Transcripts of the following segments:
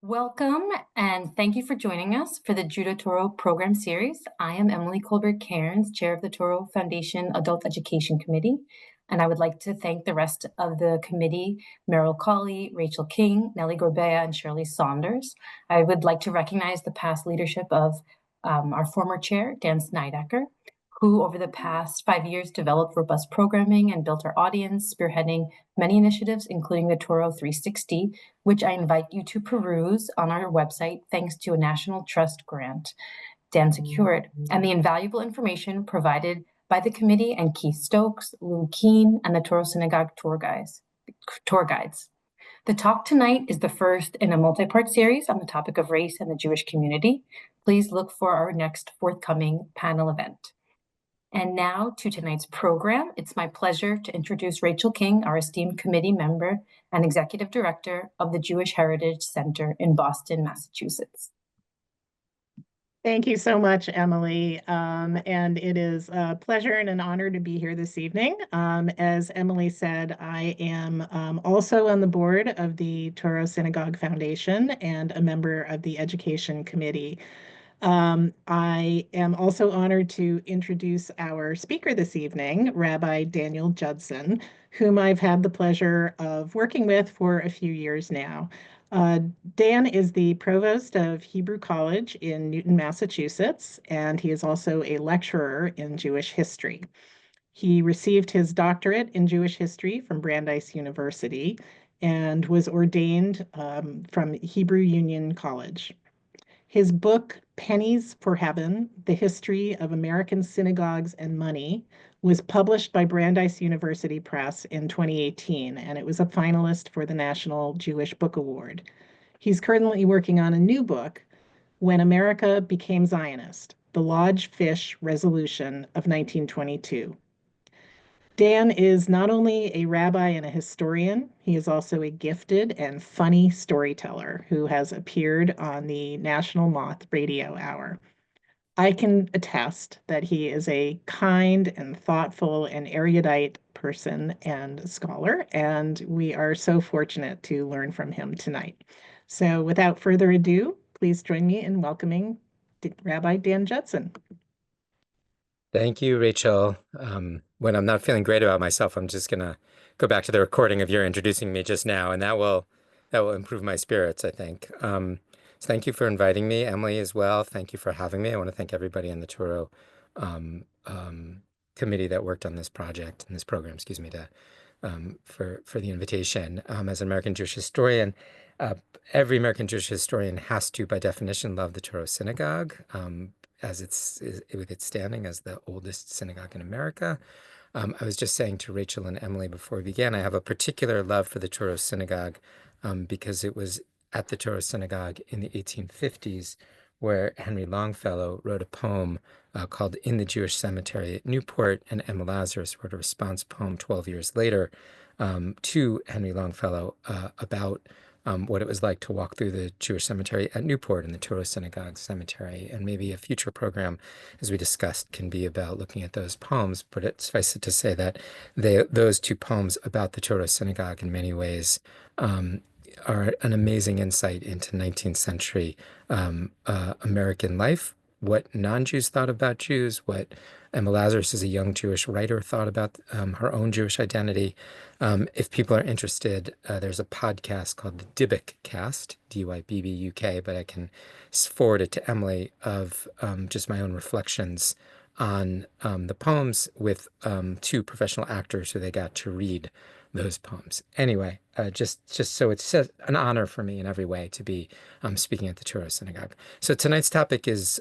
Welcome, and thank you for joining us for the Judah Toro program series. I am Emily Colbert-Cairns, chair of the Toro Foundation Adult Education Committee, and I would like to thank the rest of the committee, Merrill Colley, Rachel King, Nellie Gorbea, and Shirley Saunders. I would like to recognize the past leadership of our former chair, Dan Snydecker, who over the past 5 years developed robust programming and built our audience, spearheading many initiatives, including the Toro 360, which I invite you to peruse on our website thanks to a National Trust grant Dan secured, and the invaluable information provided by the committee and Keith Stokes, Lou Keene, and the Toro Synagogue tour guides. The talk tonight is the first in a multi-part series on the topic of race and the Jewish community. Please look for our next forthcoming panel event. And now to tonight's program. It's my pleasure to introduce Rachel King, our esteemed committee member and executive director of the Jewish Heritage Center in Boston, Massachusetts. Thank you so much, Emily. And it is a pleasure and an honor to be here this evening. As Emily said, I am also on the board of the Toro Synagogue Foundation and a member of the Education Committee. I am also honored to introduce our speaker this evening, Rabbi Daniel Judson, whom I've had the pleasure of working with for a few years now. Dan is the provost of Hebrew College in Newton, Massachusetts, and he is also a lecturer in Jewish history. He received his doctorate in Jewish history from Brandeis University and was ordained from Hebrew Union College. His book, Pennies for Heaven, The History of American Synagogues and Money, was published by Brandeis University Press in 2018, and it was a finalist for the National Jewish Book Award. He's currently working on a new book, When America Became Zionist, The Lodge Fish Resolution of 1922. Dan is not only a rabbi and a historian, he is also a gifted and funny storyteller who has appeared on the National Moth Radio Hour. I can attest that he is a kind and thoughtful and erudite person and scholar, and we are so fortunate to learn from him tonight. So without further ado, please join me in welcoming Rabbi Dan Judson. Thank you, Rachel. When I'm not feeling great about myself, I'm just going to go back to the recording of your introducing me just now, and that will improve my spirits, I think. So thank you for inviting me, Emily, as well. Thank you for having me. I want to thank everybody in the Toro committee that worked on this project and this program, excuse me, for the invitation. As an American Jewish historian, every American Jewish historian has to, by definition, love the Toro Synagogue, with its standing as the oldest synagogue in America. I was just saying to Rachel and Emily before we began, I have a particular love for the Toro Synagogue because it was at the Toro Synagogue in the 1850s where Henry Longfellow wrote a poem called In the Jewish Cemetery at Newport, and Emma Lazarus wrote a response poem 12 years later to Henry Longfellow about what it was like to walk through the Jewish cemetery at Newport and the Toro Synagogue Cemetery. And maybe a future program, as we discussed, can be about looking at those poems. But it's suffice it to say that those two poems about the Toro Synagogue in many ways are an amazing insight into 19th century American life, what non-Jews thought about Jews, what Emma Lazarus, as a young Jewish writer, thought about her own Jewish identity. If people are interested, there's a podcast called the Dybbuk Cast, D-Y-B-B-U-K, but I can forward it to Emily, of just my own reflections on the poems with two professional actors who they got to read those poems. Anyway, just so it's an honor for me in every way to be speaking at the Toro Synagogue. So tonight's topic is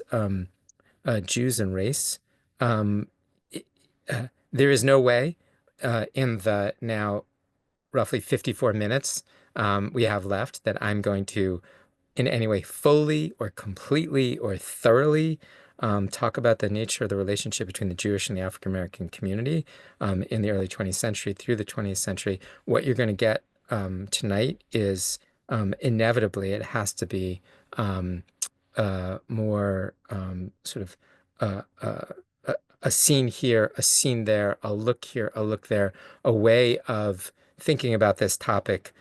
Jews and race. There is no way in the now roughly 54 minutes we have left that I'm going to in any way fully or completely or thoroughly talk about the nature of the relationship between the Jewish and the African American community in the early 20th century through the 20th century. What you're going to get tonight is inevitably, it has to be more sort of a scene here, a scene there, a look here, a look there, a way of thinking about this topic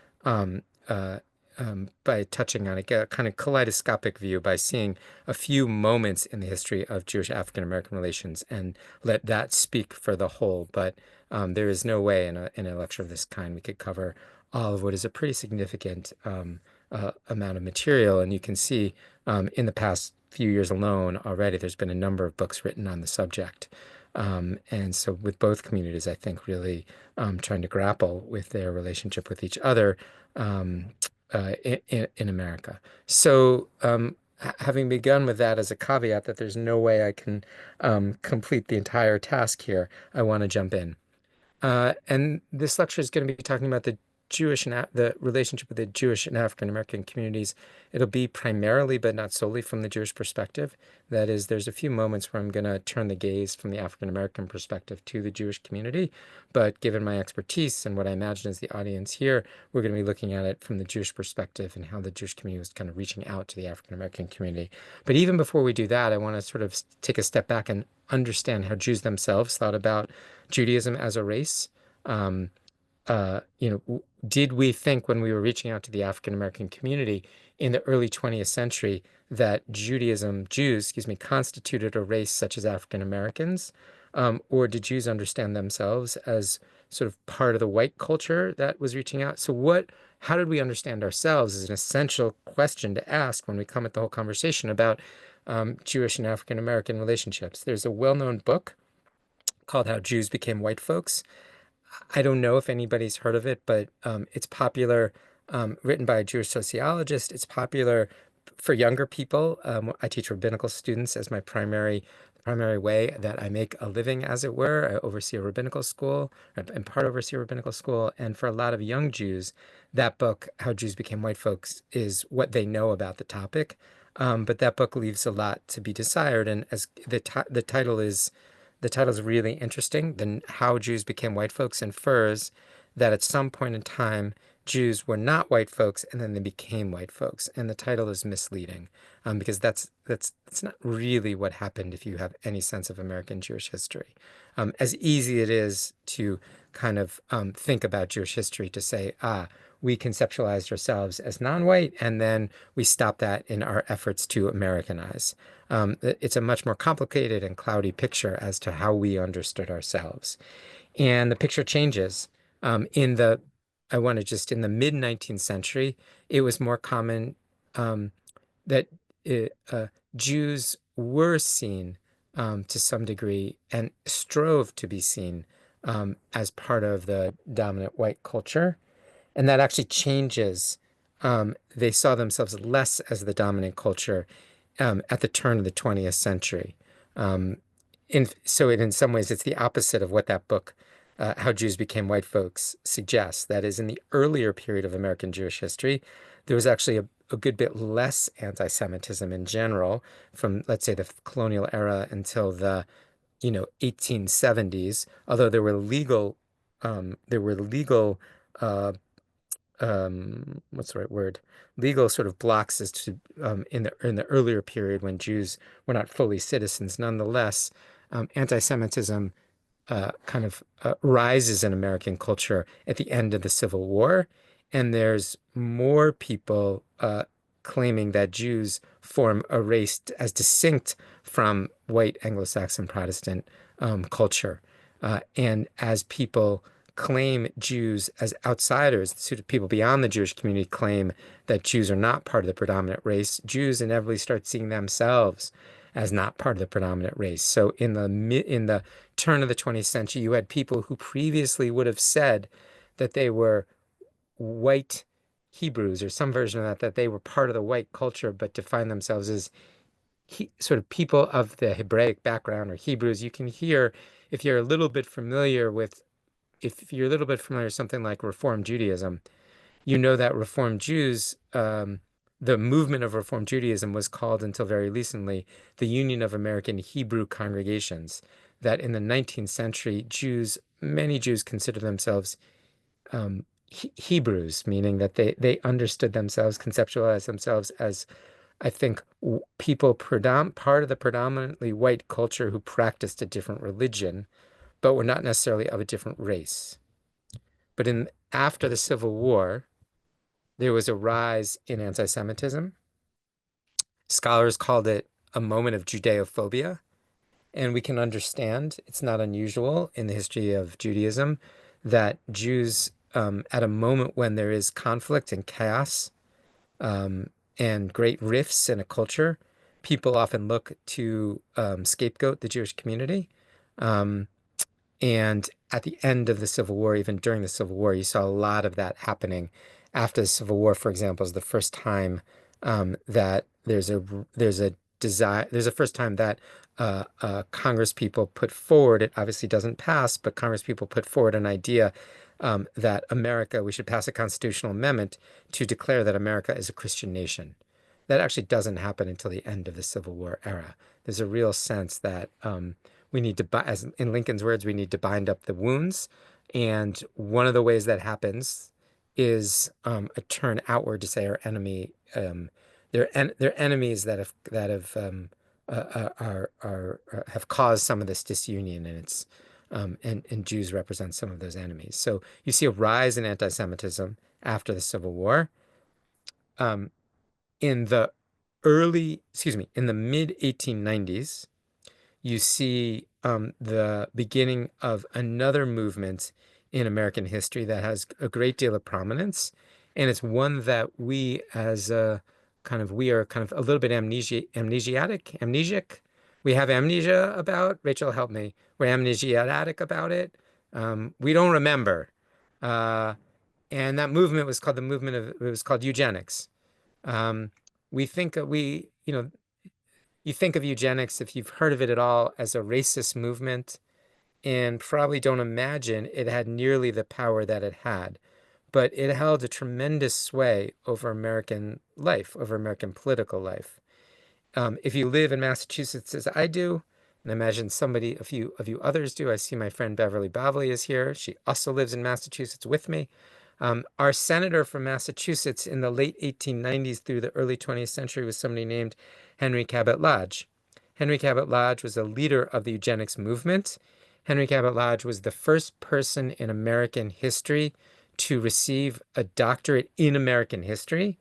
by touching on it, get a kind of kaleidoscopic view by seeing a few moments in the history of Jewish African American relations and let that speak for the whole. But there is no way in a lecture of this kind we could cover all of what is a pretty significant amount of material. And you can see in the past few years alone already, there's been a number of books written on the subject. And so with both communities, I think really trying to grapple with their relationship with each other in America. So having begun with that as a caveat that there's no way I can complete the entire task here, I want to jump in. And this lecture is going to be talking about the the relationship with the Jewish and African American communities. It'll be primarily, but not solely, from the Jewish perspective. That is, there's a few moments where I'm going to turn the gaze from the African American perspective to the Jewish community. But given my expertise and what I imagine is the audience here, we're going to be looking at it from the Jewish perspective and how the Jewish community was kind of reaching out to the African American community. But even before we do that, I want to sort of take a step back and understand how Jews themselves thought about Judaism as a race. Did we think when we were reaching out to the African American community in the early 20th century that Jews, constituted a race such as African Americans? Or did Jews understand themselves as sort of part of the white culture that was reaching out? So how did we understand ourselves is an essential question to ask when we come at the whole conversation about Jewish and African American relationships. There's a well-known book called How Jews Became White Folks. I don't know if anybody's heard of it, but it's popular, written by a Jewish sociologist. It's popular for younger people. I teach rabbinical students as my primary way that I make a living, as it were. I oversee a rabbinical school, and part oversee a rabbinical school. And for a lot of young Jews, that book, How Jews Became White Folks, is what they know about the topic. But that book leaves a lot to be desired. And as the title is really interesting. Then How Jews Became White Folks infers that at some point in time, Jews were not white folks and then they became white folks. And the title is misleading because that's not really what happened if you have any sense of American Jewish history. As easy it is to kind of think about Jewish history to say, we conceptualized ourselves as non-white, and then we stopped that in our efforts to Americanize. It's a much more complicated and cloudy picture as to how we understood ourselves. And the picture changes. In the mid-19th century, it was more common that Jews were seen to some degree and strove to be seen as part of the dominant white culture. And that actually changes. They saw themselves less as the dominant culture at the turn of the 20th century. In some ways, it's the opposite of what that book, How Jews Became White Folks, suggests. That is, in the earlier period of American Jewish history, there was actually a good bit less anti-Semitism in general from, let's say, the colonial era until the 1870s, although there were legal what's the right word? Legal sort of blocks as to in the earlier period when Jews were not fully citizens. Nonetheless, anti-Semitism rises in American culture at the end of the Civil War, and there's more people claiming that Jews form a race as distinct from white Anglo-Saxon Protestant culture, and as people claim Jews as outsiders, sort of people beyond the Jewish community claim that Jews are not part of the predominant race, Jews inevitably start seeing themselves as not part of the predominant race. So in the turn of the 20th century, you had people who previously would have said that they were white Hebrews or some version of that they were part of the white culture, but define themselves as sort of people of the Hebraic background or Hebrews. You can hear, if you're a little bit familiar with something like Reform Judaism, you know that Reform Jews, the movement of Reform Judaism was called until very recently the Union of American Hebrew Congregations. That in the 19th century, many Jews considered themselves Hebrews, meaning that they understood themselves, conceptualized themselves as, I think, people part of the predominantly white culture who practiced a different religion, but were not necessarily of a different race. But after the Civil War, there was a rise in anti-Semitism. Scholars called it a moment of Judeophobia. And we can understand it's not unusual in the history of Judaism that Jews, at a moment when there is conflict and chaos, and great rifts in a culture, people often look to scapegoat the Jewish community. Um, and at the end of the Civil War, even during the Civil War, you saw a lot of that happening. After the Civil War, for example, is the first time that there's a desire. There's a first time that Congress people put forward. It obviously doesn't pass, but Congress people put forward an idea that we should pass a constitutional amendment to declare that America is a Christian nation. That actually doesn't happen until the end of the Civil War era. There's a real sense that we need to, as in Lincoln's words, we need to bind up the wounds. And one of the ways that happens is a turn outward to say our enemy, they're enemies that have caused some of this disunion, and and Jews represent some of those enemies. So you see a rise in anti-Semitism after the Civil War. In the in the mid 1890s, you see the beginning of another movement in American history that has a great deal of prominence. And it's one that we are kind of a little bit amnesiac. We have amnesia about. Rachel, help me. We're amnesiatic about it. We don't remember. Uh, and that movement was called it was called eugenics. We think you think of eugenics, if you've heard of it at all, as a racist movement, and probably don't imagine it had nearly the power that it had. But it held a tremendous sway over American life, over American political life. If you live in Massachusetts, as I do, and I imagine a few of you others do, I see my friend Beverly Bavley is here. She also lives in Massachusetts with me. Our senator from Massachusetts in the late 1890s through the early 20th century was somebody named Henry Cabot Lodge. Henry Cabot Lodge was a leader of the eugenics movement. Henry Cabot Lodge was the first person in American history to receive a doctorate in American history.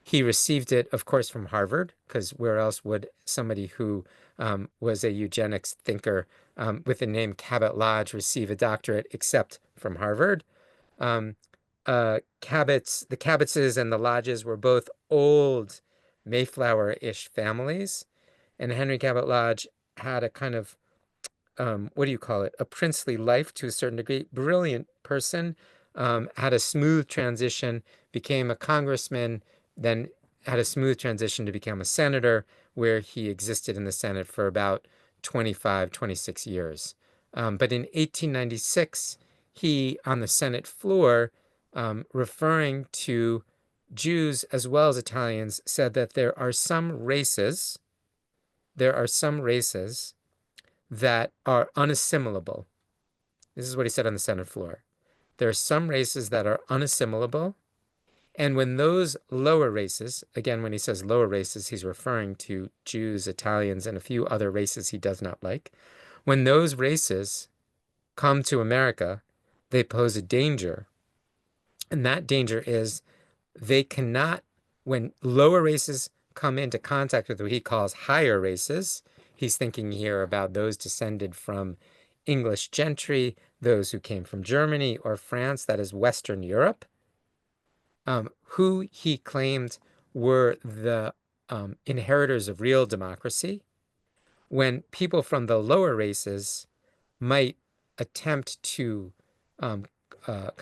He received it, of course, from Harvard, because where else would somebody who was a eugenics thinker with the name Cabot Lodge receive a doctorate except from Harvard? The Cabots and the Lodges were both old Mayflower-ish families, and Henry Cabot Lodge had a kind of what do you call it? A princely life to a certain degree. Brilliant person, had a smooth transition, became a congressman, then had a smooth transition to become a senator, where he existed in the Senate for about 25, 26 years. But in 1896, he, on the Senate floor, referring to Jews as well as Italians, said that there are some races that are unassimilable. This is what he said on the Senate floor. There are some races that are unassimilable. And when those lower races, again, when he says lower races, he's referring to Jews, Italians, and a few other races he does not like. When those races come to America, they pose a danger. And that danger is they cannot, when lower races come into contact with what he calls higher races, he's thinking here about those descended from English gentry, those who came from Germany or France, that is Western Europe, who he claimed were the inheritors of real democracy. When people from the lower races might attempt to kind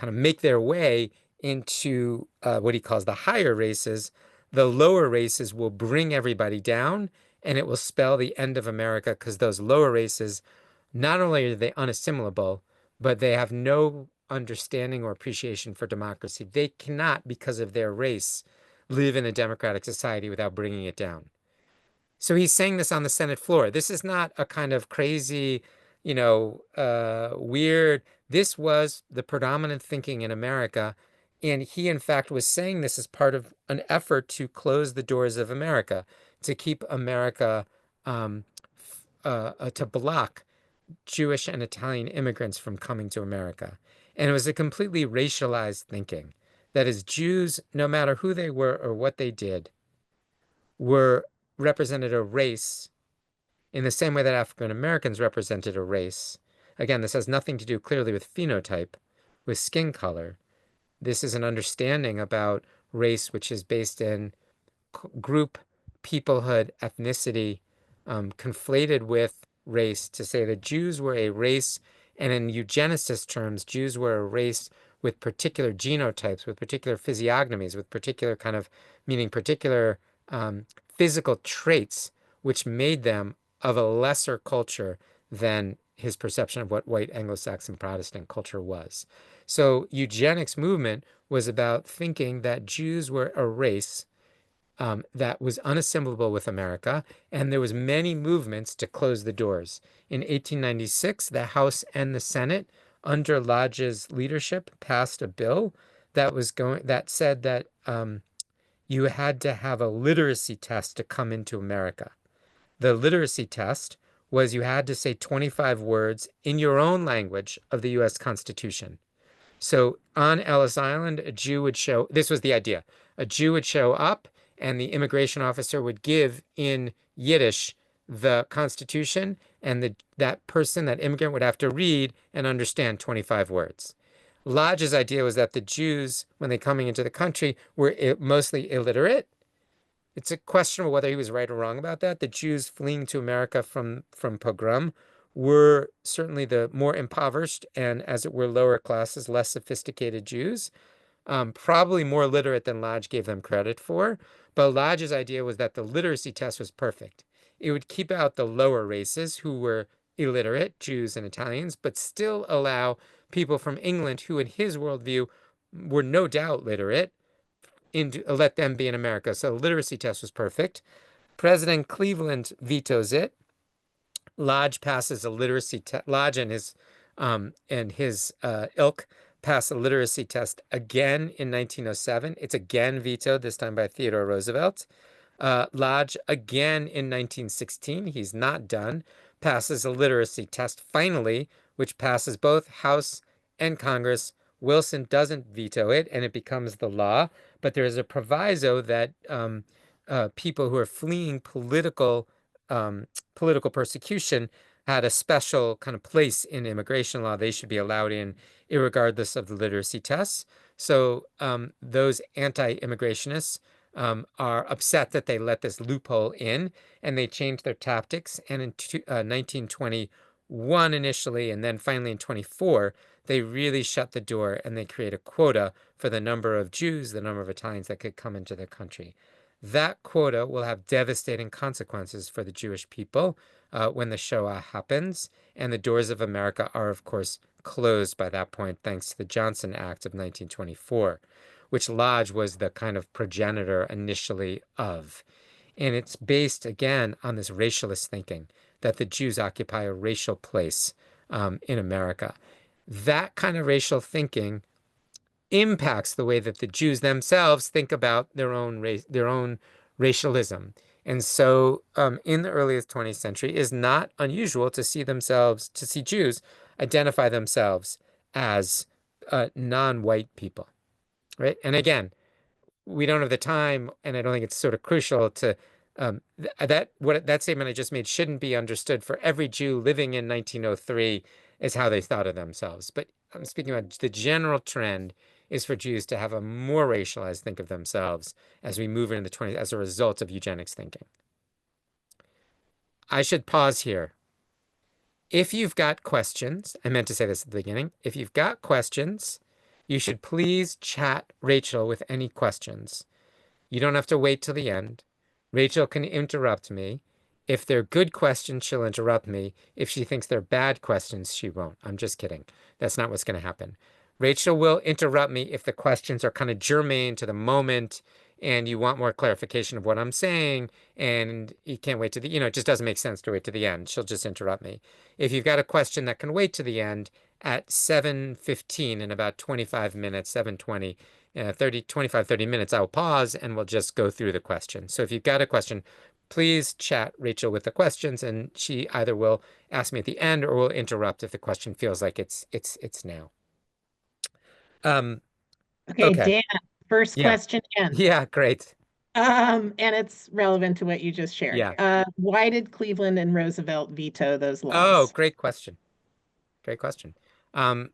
of make their way into what he calls the higher races, the lower races will bring everybody down, and it will spell the end of America, because those lower races, not only are they unassimilable, but they have no understanding or appreciation for democracy. They cannot, because of their race, live in a democratic society without bringing it down. So he's saying this on the Senate floor. This is not a kind of crazy, weird. This was the predominant thinking in America. And he, in fact, was saying this as part of an effort to close the doors of America, to keep America, to block Jewish and Italian immigrants from coming to America. And it was a completely racialized thinking That is, Jews, no matter who they were or what they did, were represented a race in the same way that African Americans represented a race. Again, this has nothing to do clearly with phenotype, with skin color. This is an understanding about race which is based in group, peoplehood, ethnicity, conflated with race to say that Jews were a race, and in eugenicist terms, Jews were a race with particular genotypes, with particular physiognomies, with particular kind of meaning particular physical traits, which made them of a lesser culture than his perception of what white Anglo-Saxon Protestant culture was. So eugenics movement was about thinking that Jews were a race that was unassimilable with America, and there was many movements to close the doors. In 1896, the House and the Senate, under Lodge's leadership, passed a bill that said that you had to have a literacy test to come into America. The literacy test was you had to say 25 words in your own language of the U.S. Constitution. So on Ellis Island, this was the idea. A Jew would show up and the immigration officer would give in Yiddish the Constitution, and that immigrant would have to read and understand 25 words. Lodge's idea was that the Jews, when they coming into the country, were mostly illiterate. It's a questionable whether he was right or wrong about that. The Jews fleeing to America from pogrom were certainly the more impoverished and, as it were, lower classes, less sophisticated Jews, probably more literate than Lodge gave them credit for. But Lodge's idea was that the literacy test was perfect. It would keep out the lower races who were illiterate, Jews and Italians, but still allow people from England who, in his worldview, were no doubt literate, let them be in America. So the literacy test was perfect. President Cleveland vetoes it. Lodge passes a literacy test. Lodge and his ilk pass a literacy test again in 1907. It's again vetoed, this time by Theodore Roosevelt. Lodge again in 1916. He's not done. Passes a literacy test finally, which passes both House and Congress. Wilson doesn't veto it, and it becomes the law. But there is a proviso that people who are fleeing political persecution had a special kind of place in immigration law. They should be allowed in, irregardless of the literacy tests. So those anti-immigrationists are upset that they let this loophole in, and they changed their tactics. And in 1921 initially, and then finally in 24, they really shut the door and they create a quota for the number of Jews, the number of Italians that could come into the country. That quota will have devastating consequences for the Jewish people when the Shoah happens, and the doors of America are, of course, closed by that point, thanks to the Johnson Act of 1924, which Lodge was the kind of progenitor initially of. And it's based, again, on this racialist thinking that the Jews occupy a racial place in America. That kind of racial thinking impacts the way that the Jews themselves think about their own race, their own racialism. And so in the earliest 20th century, it is not unusual to see Jews identify themselves as non-white people, right? And again, we don't have the time, and I don't think it's sort of crucial to that statement I just made shouldn't be understood for every Jew living in 1903 is how they thought of themselves. But I'm speaking about the general trend is for Jews to have a more racialized think of themselves as we move into the 20s as a result of eugenics thinking. I should pause here. If you've got questions, I meant to say this at the beginning, if you've got questions, you should please chat Rachel with any questions. You don't have to wait till the end. Rachel can interrupt me. If they're good questions, she'll interrupt me. If she thinks they're bad questions, she won't. I'm just kidding. That's not what's going to happen. Rachel will interrupt me if the questions are kind of germane to the moment and you want more clarification of what I'm saying and you can't wait to it just doesn't make sense to wait to the end. She'll just interrupt me. If you've got a question that can wait to the end, at 7:15 in about 25 minutes, 7:20, 30 minutes, I'll pause and we'll just go through the question. So if you've got a question, please chat Rachel with the questions, and she either will ask me at the end or will interrupt if the question feels like it's now. Okay, Okay. Dan, First Yeah. question in. Yeah, great. And it's relevant to what you just shared. Yeah. Why did Cleveland and Roosevelt veto those Oh, laws? great question. Great question. Um,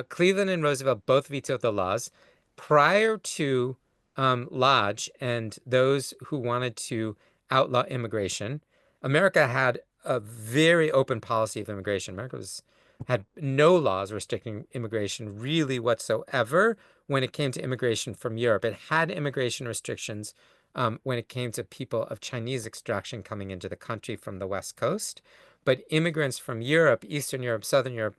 Cleveland and Roosevelt both vetoed the laws. Prior to Lodge and those who wanted to outlaw immigration, America had a very open policy of immigration. Had no laws restricting immigration really whatsoever when it came to immigration from Europe. It had immigration restrictions when it came to people of Chinese extraction coming into the country from the West Coast. But immigrants from Europe, Eastern Europe, Southern Europe,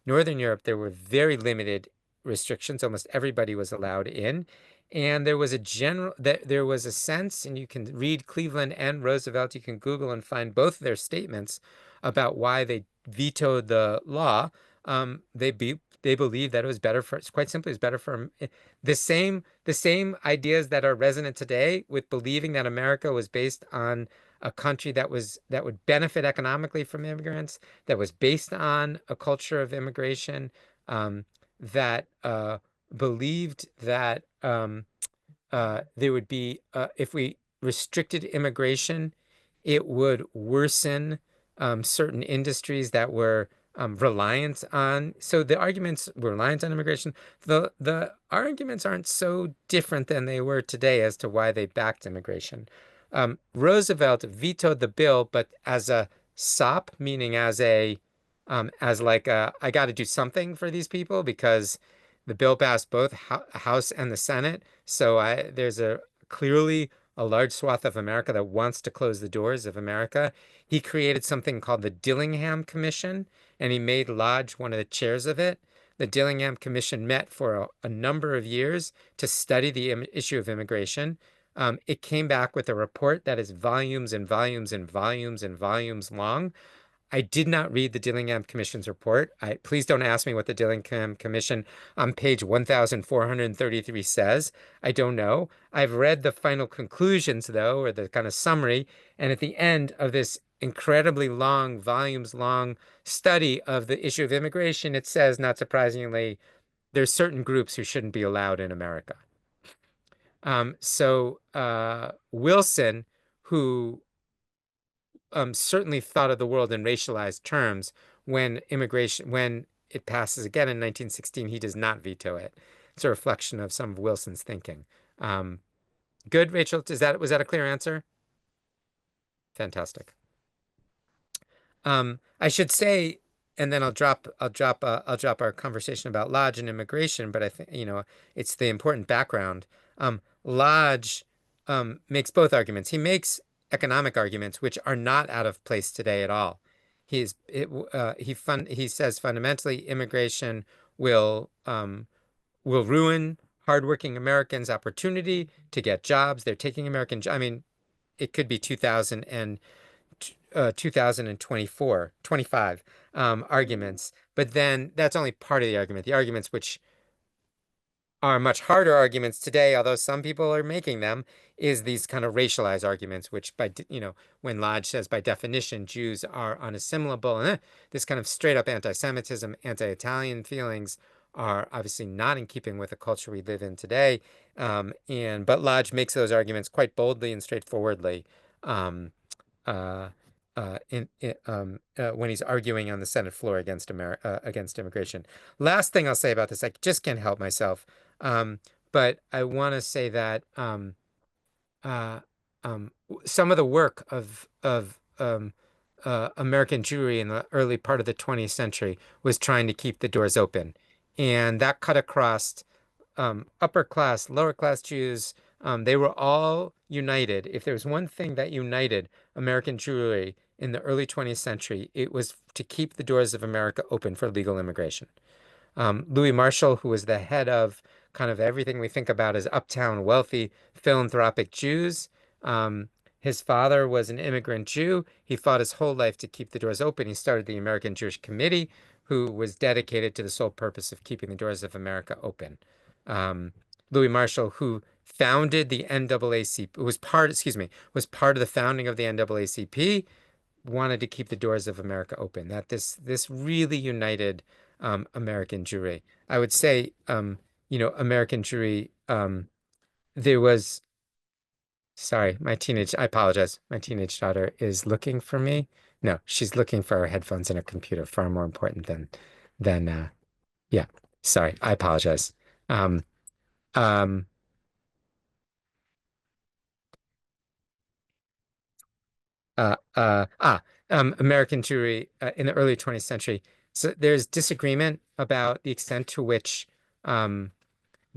Northern Europe, there were very limited restrictions. Almost everybody was allowed in. And there was there was a sense, and you can read Cleveland and Roosevelt, you can Google and find both their statements about why they vetoed the law. They believed that it was better for, quite simply, it was better for the same ideas that are resonant today with believing that America was based on a country that would benefit economically from immigrants, that was based on a culture of immigration, that believed that there would be, if we restricted immigration, it would worsen certain industries that were reliant on. So the arguments were reliant on immigration. The arguments aren't so different than they were today as to why they backed immigration. Roosevelt vetoed the bill, but as a sop, meaning as like I got to do something for these people because the bill passed both House and the Senate. So there's clearly a large swath of America that wants to close the doors of America. He created something called the Dillingham Commission, and he made Lodge one of the chairs of it. The Dillingham Commission met for a number of years to study the issue of immigration. It came back with a report that is volumes and volumes and volumes and volumes long. I did not read the Dillingham Commission's report. Please don't ask me what the Dillingham Commission on page 1433 says. I don't know. I've read the final conclusions, though, or the kind of summary. And at the end of this incredibly long, volumes long study of the issue of immigration, it says, not surprisingly, there's certain groups who shouldn't be allowed in America. Wilson, who certainly thought of the world in racialized terms when it passes again in 1916, he does not veto it. It's a reflection of some of Wilson's thinking. Good, Rachel. Was that a clear answer? Fantastic. I should say, and then I'll drop our conversation about Lodge and immigration, but I think, it's the important background. Lodge makes both arguments. He makes economic arguments, which are not out of place today at all. He says fundamentally immigration will ruin hardworking Americans' opportunity to get jobs. They're taking American jobs. I mean, it could be 2024, 25 arguments, but then that's only part of the argument. The arguments which are much harder arguments today, although some people are making them, is these kind of racialized arguments, which when Lodge says by definition Jews are unassimilable, and this kind of straight up anti-Semitism, anti-Italian feelings are obviously not in keeping with the culture we live in today. But Lodge makes those arguments quite boldly and straightforwardly. Uh, when he's arguing on the Senate floor against immigration. Last thing I'll say about this, I just can't help myself. But I want to say that some of the work of American Jewry in the early part of the 20th century was trying to keep the doors open, and that cut across upper class, lower class Jews. They were all united. If there was one thing that united American Jewry in the early 20th century, it was to keep the doors of America open for legal immigration. Louis Marshall, who was the head of kind of everything we think about as uptown wealthy philanthropic Jews. His father was an immigrant Jew. He fought his whole life to keep the doors open. He started the American Jewish Committee, who was dedicated to the sole purpose of keeping the doors of America open. Louis Marshall, who founded the NAACP, was part of the founding of the NAACP, wanted to keep the doors of America open. That this really united American Jewry. I would say, American Jewry there was, sorry, I apologize. My teenage daughter is looking for me. No, she's looking for her headphones and her computer, far more important than yeah. Sorry, I apologize. Um, um, uh, uh, ah, American Jewry in the early 20th century. So there's disagreement about the extent to which um,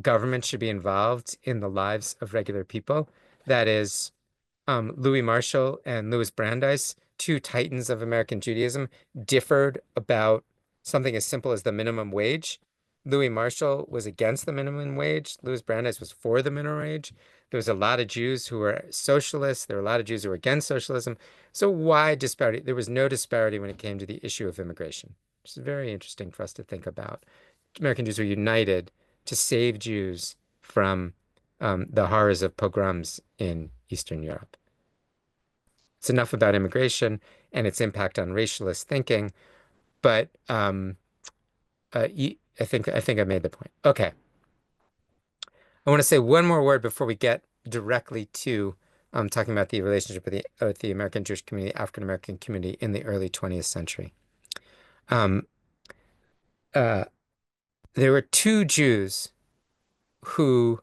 government should be involved in the lives of regular people. That is, Louis Marshall and Louis Brandeis, two titans of American Judaism, differed about something as simple as the minimum wage. Louis Marshall was against the minimum wage. Louis Brandeis was for the minimum wage. There was a lot of Jews who were socialists. There were a lot of Jews who were against socialism. So why disparity? There was no disparity when it came to the issue of immigration. It's very interesting for us to think about. American Jews were united to save Jews from the horrors of pogroms in Eastern Europe. It's enough about immigration and its impact on racialist thinking, but I think I made the point. Okay, I want to say one more word before we get directly to talking about the relationship with the American Jewish community, African American community in the early 20th century. Um, uh, there were two Jews who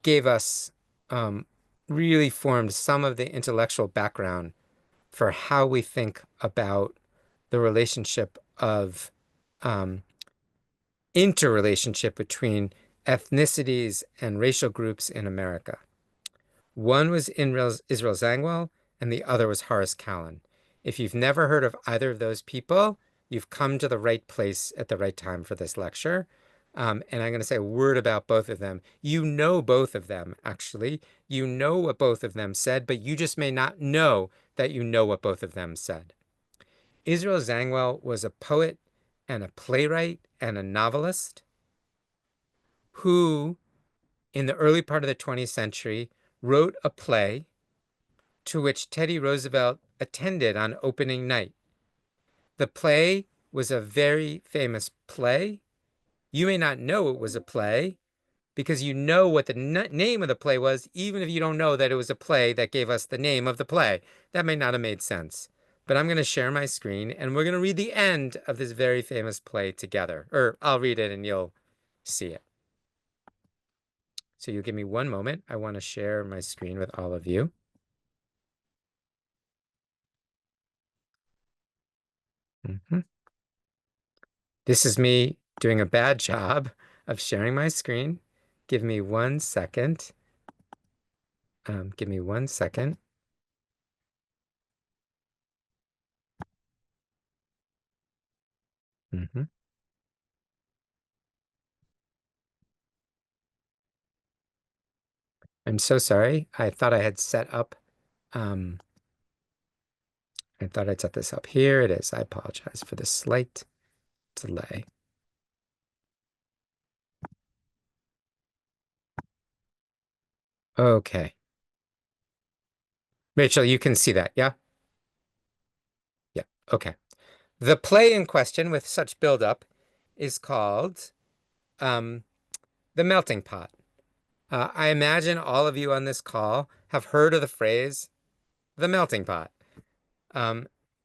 gave us really formed some of the intellectual background for how we think about the relationship of interrelationship between ethnicities and racial groups in America. One was Israel Zangwill, and the other was Horace Callan. If you've never heard of either of those people, you've come to the right place at the right time for this lecture. And I'm going to say a word about both of them. You know both of them, actually. You know what both of them said, but you just may not know that you know what both of them said. Israel Zangwill was a poet and a playwright and a novelist who, in the early part of the 20th century, wrote a play to which Teddy Roosevelt attended on opening night. The play was a very famous play. You may not know it was a play because you know what the name of the play was, even if you don't know that it was a play that gave us the name of the play. That may not have made sense. But I'm going to share my screen and we're going to read the end of this very famous play together. Or I'll read it and you'll see it. So you give me one moment. I want to share my screen with all of you. This is me doing a bad job of sharing my screen. Give me 1 second. Give me 1 second. I'm so sorry. I thought I had set up, I thought I'd set this up. Here it is. I apologize for the slight delay. Okay. Rachel, you can see that, yeah? Yeah, okay. The play in question with such buildup is called The Melting Pot. I imagine all of you on this call have heard of the phrase, the melting pot.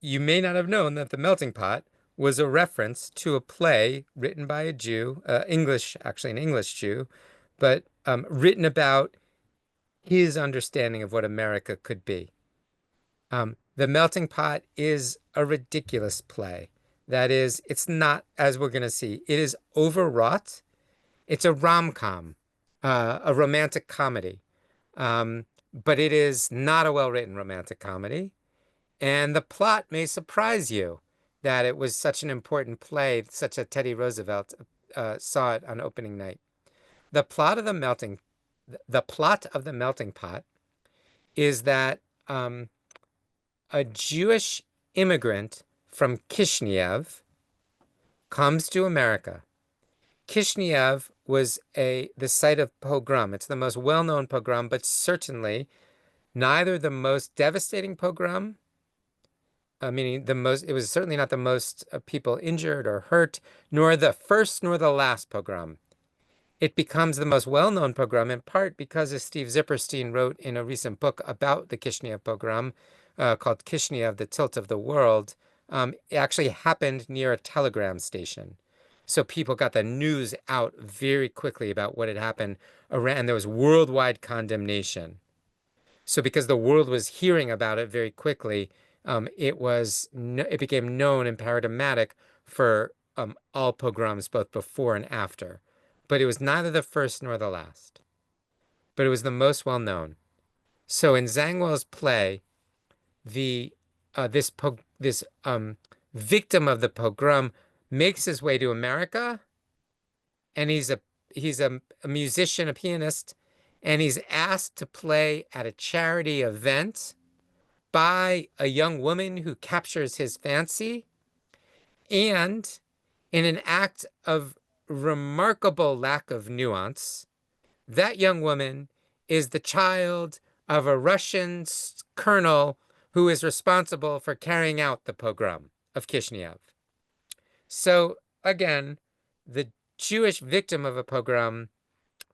You may not have known that the melting pot was a reference to a play written by a Jew, an English Jew, but written about his understanding of what America could be. The Melting Pot is a ridiculous play. That is, it's not, as we're going to see, it is overwrought. It's a rom-com, a romantic comedy. But it is not a well-written romantic comedy. And the plot may surprise you that it was such an important play, such a Teddy Roosevelt saw it on opening night. The plot of the melting pot is that a Jewish immigrant from Kishinev comes to America. Kishinev was the site of pogrom. It's the most well-known pogrom, but certainly neither the most devastating pogrom, meaning it was certainly not the most people injured or hurt, nor the first nor the last pogrom. it becomes the most well-known pogrom, in part because, as Steve Zipperstein wrote in a recent book about the Kishinev pogrom, called Kishinev, the Tilt of the World, it actually happened near a telegram station. So people got the news out very quickly about what had happened around, and there was worldwide condemnation. So because the world was hearing about it very quickly, it became known and paradigmatic for all pogroms, both before and after. But it was neither the first nor the last. But it was the most well known. So in Zangwill's play, the this victim of the pogrom makes his way to America, and he's a musician, a pianist, and he's asked to play at a charity event by a young woman who captures his fancy. And in an act of remarkable lack of nuance, that young woman is the child of a Russian colonel who is responsible for carrying out the pogrom of Kishinev. So again, the Jewish victim of a pogrom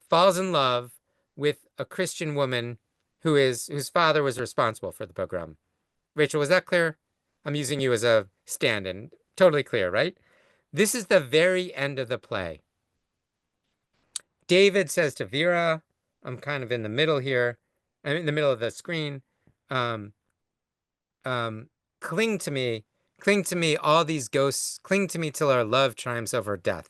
falls in love with a Christian woman whose father was responsible for the pogrom. Rachel, was that clear? I'm using you as a stand-in. Totally clear, right? This is the very end of the play. David says to Vera, I'm kind of in the middle here. I'm in the middle of the screen. Um, cling to me, all these ghosts, cling to me till our love triumphs over death.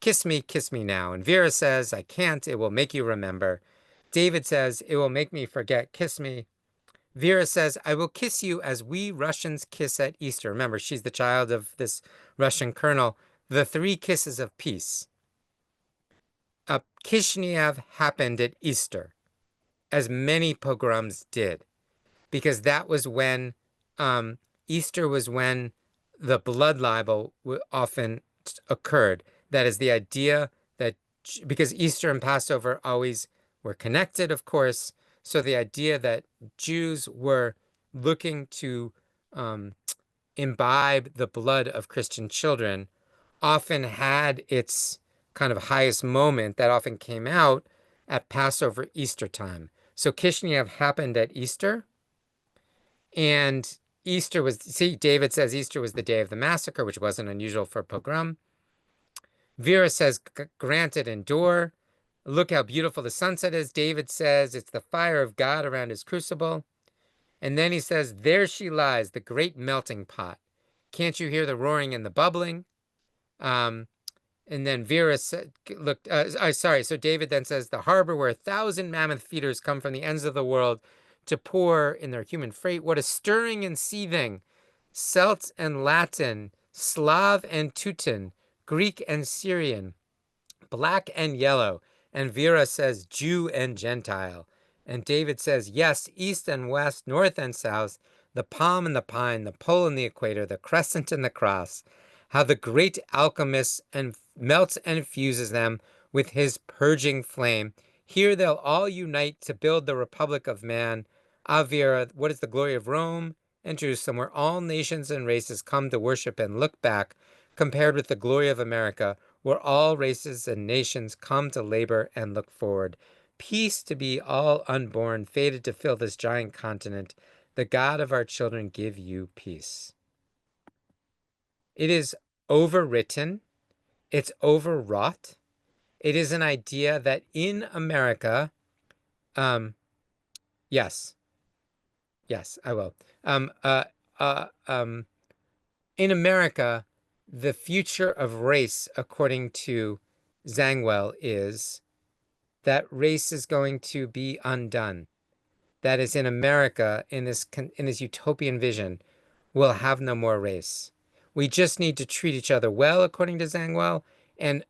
Kiss me now. And Vera says, I can't, it will make you remember. David says, it will make me forget, kiss me. Vera says, I will kiss you as we Russians kiss at Easter. Remember, she's the child of this Russian colonel. The 3 kisses of peace. Kishinev happened at Easter, as many pogroms did, because that was when Easter was when the blood libel often occurred. That is the idea that, because Easter and Passover always were connected, of course, so the idea that Jews were looking to imbibe the blood of Christian children often had its kind of highest moment that often came out at Passover Easter time. So Kishinev happened at Easter, and Easter was, see, David says Easter was the day of the massacre, which wasn't unusual for a pogrom. Vera says, granted, endure. Look how beautiful the sunset is. David says it's the fire of God around his crucible. And then he says, there she lies, the great melting pot. Can't you hear the roaring and the bubbling? And then Vera said, look, sorry. So David then says, the harbor where 1,000 mammoth feeders come from the ends of the world to pour in their human freight. What a stirring and seething. Celt and Latin, Slav and Teuton, Greek and Syrian, black and yellow. And Vera says, Jew and Gentile. And David says, yes, east and west, north and south, the palm and the pine, the pole and the equator, the crescent and the cross. How the great alchemist melts and fuses them with his purging flame. Here they'll all unite to build the Republic of Man. Vera, what is the glory of Rome and Jerusalem, where all nations and races come to worship and look back, compared with the glory of America, where all races and nations come to labor and look forward. Peace to be all unborn, fated to fill this giant continent. The God of our children give you peace. It is overwritten. It's overwrought. It is an idea that in America, yes, I will. In America, the future of race, according to Zangwill, is that race is going to be undone. That is, in America, in this utopian vision, we'll have no more race. We just need to treat each other well, according to Zangwill, and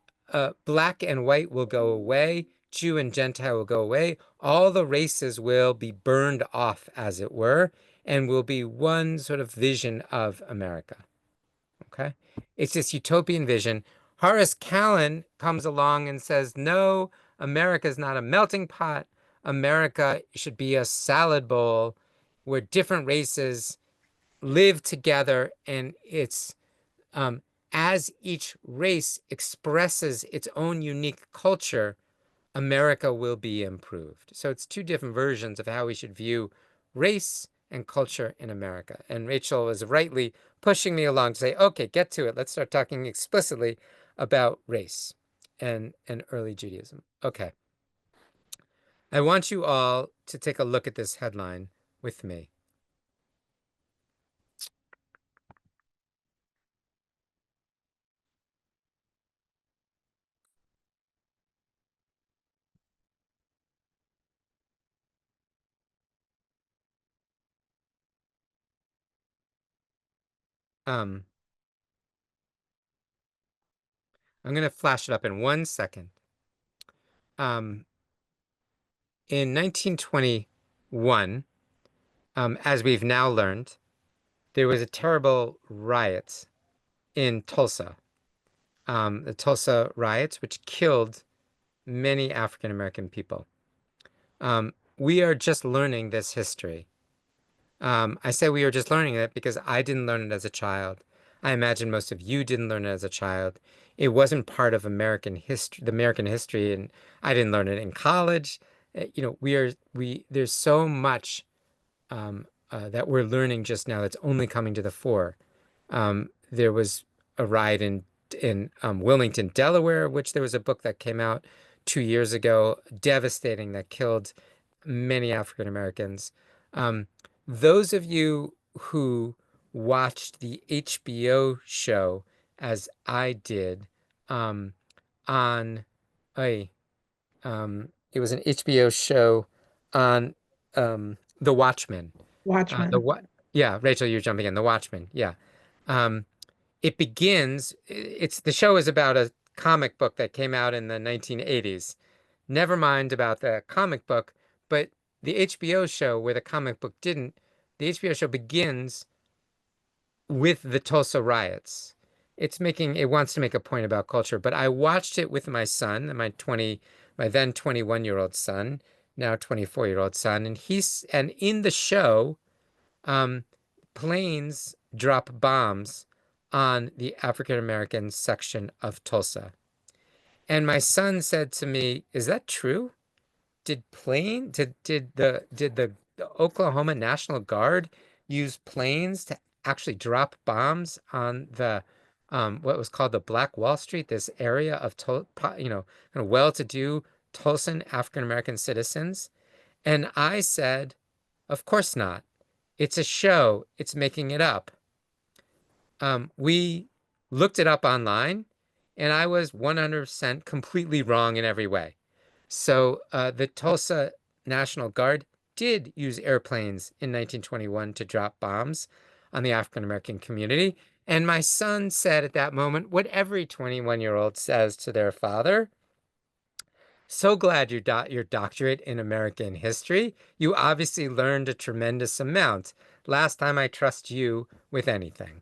black and white will go away. Jew and Gentile will go away. All the races will be burned off, as it were, and will be one sort of vision of America. Okay? It's this utopian vision. Horace Callan comes along and says, no, America is not a melting pot. America should be a salad bowl where different races live together, and it's as each race expresses its own unique culture, America will be improved. So it's two different versions of how we should view race and culture in America. And Rachel was rightly pushing me along to say, okay, get to it. Let's start talking explicitly about race and early Judaism. Okay. I want you all to take a look at this headline with me. Um, I'm going to flash it up in 1 second. In 1921, as we've now learned, there was a terrible riot in Tulsa, the Tulsa riots, which killed many African American people. We are just learning this history. I say we are just learning it because I didn't learn it as a child. I imagine most of you didn't learn it as a child. It wasn't part of American history, the American history, and I didn't learn it in college. There's so much that we're learning just now that's only coming to the fore. There was a riot in Wilmington, Delaware, which there was a book that came out 2 years ago, devastating, that killed many African Americans. Those of you who watched the HBO show, as I did, on a it was an HBO show on The Watchmen. The Watchmen. what? Yeah, Rachel, you're jumping in. The Watchmen. Yeah. Um, it begins. It's the show is about a comic book that came out in the 1980s. Never mind about the comic book, but the HBO show where the comic book didn't. The HBO show begins with the Tulsa riots. It wants to make a point about culture, but I watched it with my son, my then 21-year-old son, now 24-year-old son, and in the show, um, planes drop bombs on the African American section of Tulsa. And my son said to me, "Is that true? Did the Oklahoma National Guard use planes to actually drop bombs on the what was called the Black Wall Street, this area of kind of well-to-do Tulsan African American citizens?" And I said, "Of course not. It's a show. It's making it up." We looked it up online, and I was 100% completely wrong in every way. So the Tulsa National Guard did use airplanes in 1921 to drop bombs on the African American community. And my son said at that moment what every 21-year-old says to their father: "So glad you got your doctorate in American history. You obviously learned a tremendous amount. Last time I trust you with anything."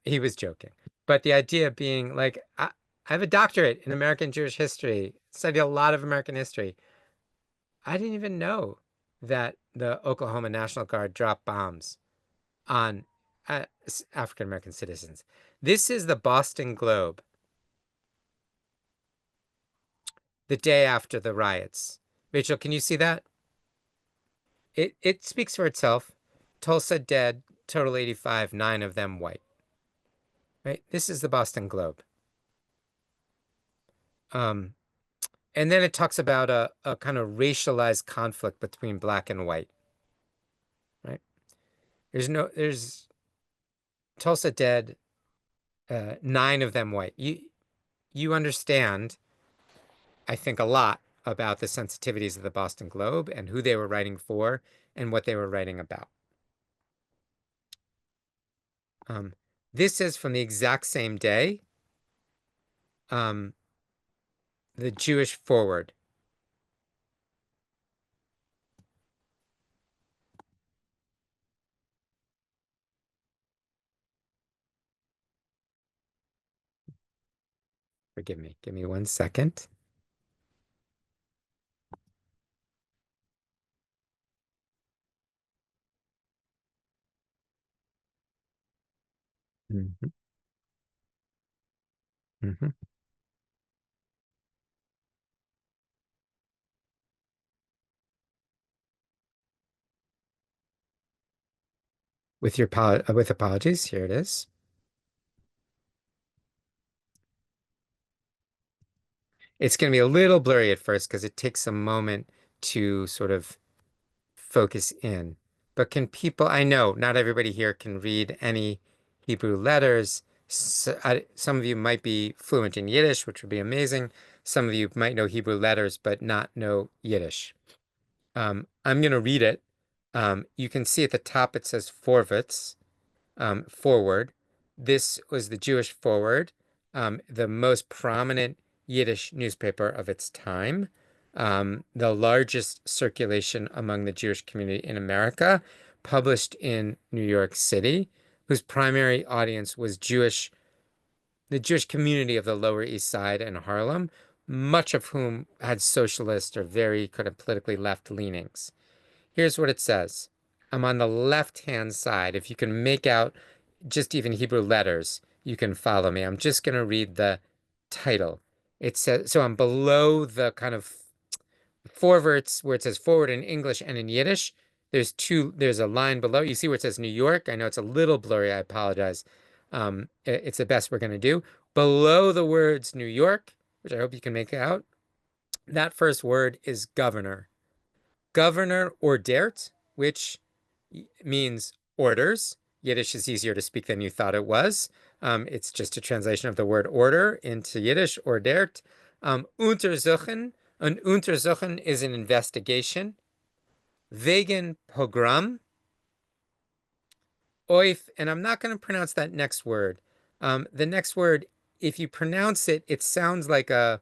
He was joking. But the idea being like, I have a doctorate in American Jewish history, studied a lot of American history. I didn't even know that the Oklahoma National Guard dropped bombs on African American citizens. This is the Boston Globe, the day after the riots. Rachel, can you see that? It speaks for itself. Tulsa dead, total 85, 9 of them white. Right? This is the Boston Globe. And then it talks about a kind of racialized conflict between black and white. Right? There's Tulsa dead, 9 of them white. You understand, I think, a lot about the sensitivities of the Boston Globe and who they were writing for and what they were writing about. This is from the exact same day, the Jewish Forward. Forgive me. Give me 1 second. Mhm, mhm. With with apologies, here it is. It's going to be a little blurry at first because it takes a moment to sort of focus in. But can people, I know not everybody here can read any Hebrew letters. Some of you might be fluent in Yiddish, which would be amazing. Some of you might know Hebrew letters, but not know Yiddish. I'm going to read it. You can see at the top it says Forward. Forward. This was the Jewish Forward, the most prominent Yiddish newspaper of its time, the largest circulation among the Jewish community in America, published in New York City, whose primary audience was the Jewish community of the Lower East Side and Harlem, much of whom had socialist or very kind of politically left leanings. Here's what it says. I'm on the left-hand side. If you can make out just even Hebrew letters, you can follow me. I'm just going to read the title. It says, so I'm below the kind of forwards where it says forward in English and in Yiddish. There's a line below. You see where it says New York? I know it's a little blurry. I apologize. It's the best we're going to do. Below the words New York, which I hope you can make out, that first word is governor. Governor ordert, which means orders. Yiddish is easier to speak than you thought it was. It's just a translation of the word order into Yiddish, ordert. Untersuchen. An Untersuchen is an investigation. Wegen Pogrom. Oif, and I'm not going to pronounce that next word. The next word, if you pronounce it, it sounds like a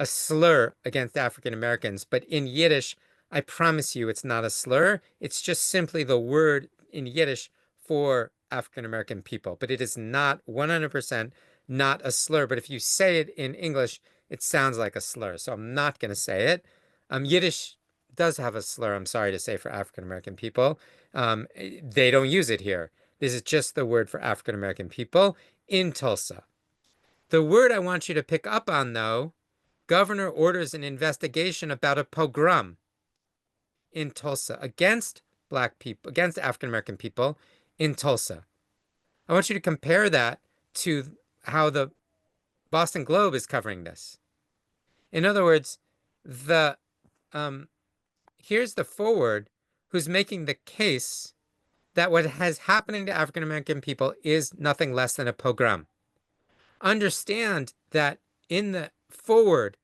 slur against African Americans, but in Yiddish, I promise you it's not a slur. It's just simply the word in Yiddish for African American people, but it is not 100% not a slur. But if you say it in English, it sounds like a slur. So I'm not going to say it. Yiddish does have a slur, I'm sorry to say, for African American people. They don't use it here. This is just the word for African American people in Tulsa. The word I want you to pick up on, though, governor orders an investigation about a pogrom in Tulsa against black people, against African American people in Tulsa. I want you to compare that to how the Boston Globe is covering this. In other words, the here's the forward who's making the case that what has happening to African American people is nothing less than a pogrom. Understand that in the forward,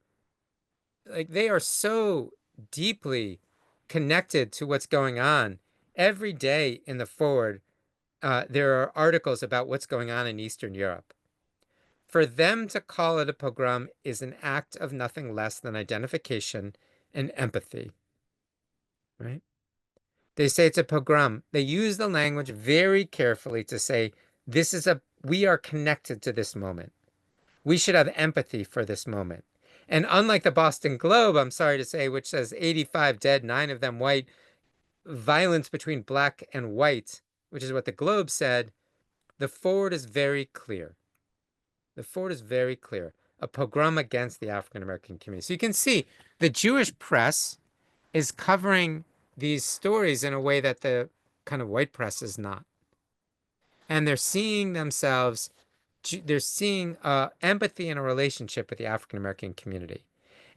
like they are so deeply connected to what's going on every day in the forward. There are articles about what's going on in Eastern Europe. For them to call it a pogrom is an act of nothing less than identification and empathy, right? They say it's a pogrom. They use the language very carefully to say, we are connected to this moment. We should have empathy for this moment. And unlike the Boston Globe, I'm sorry to say, which says 85 dead, 9 of them white, violence between black and white, which is what the Globe said, the forward is very clear. The forward is very clear. A pogrom against the African American community. So you can see the Jewish press is covering these stories in a way that the kind of white press is not. And they're seeing empathy in a relationship with the African American community.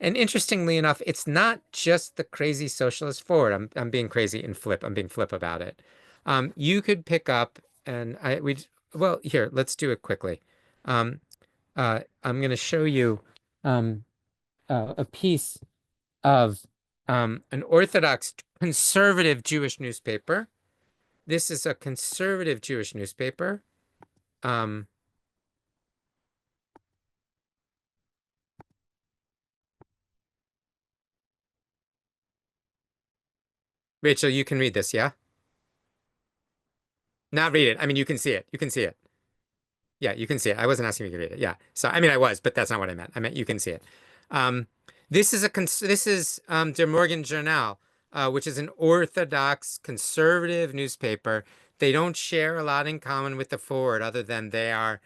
And interestingly enough, it's not just the crazy socialist forward. I'm being crazy and flip. I'm being flip about it. You could pick up well, here, let's do it quickly. I'm going to show you a piece of an Orthodox conservative Jewish newspaper. This is a conservative Jewish newspaper. Rachel, you can read this, yeah? Not read it. I mean, you can see it. You can see it. Yeah, you can see it. I wasn't asking you to read it. Yeah. So, I mean, I was, but that's not what I meant. I meant you can see it. This is Der Morgen Journal, which is an Orthodox conservative newspaper. They don't share a lot in common with the Forward, other than they're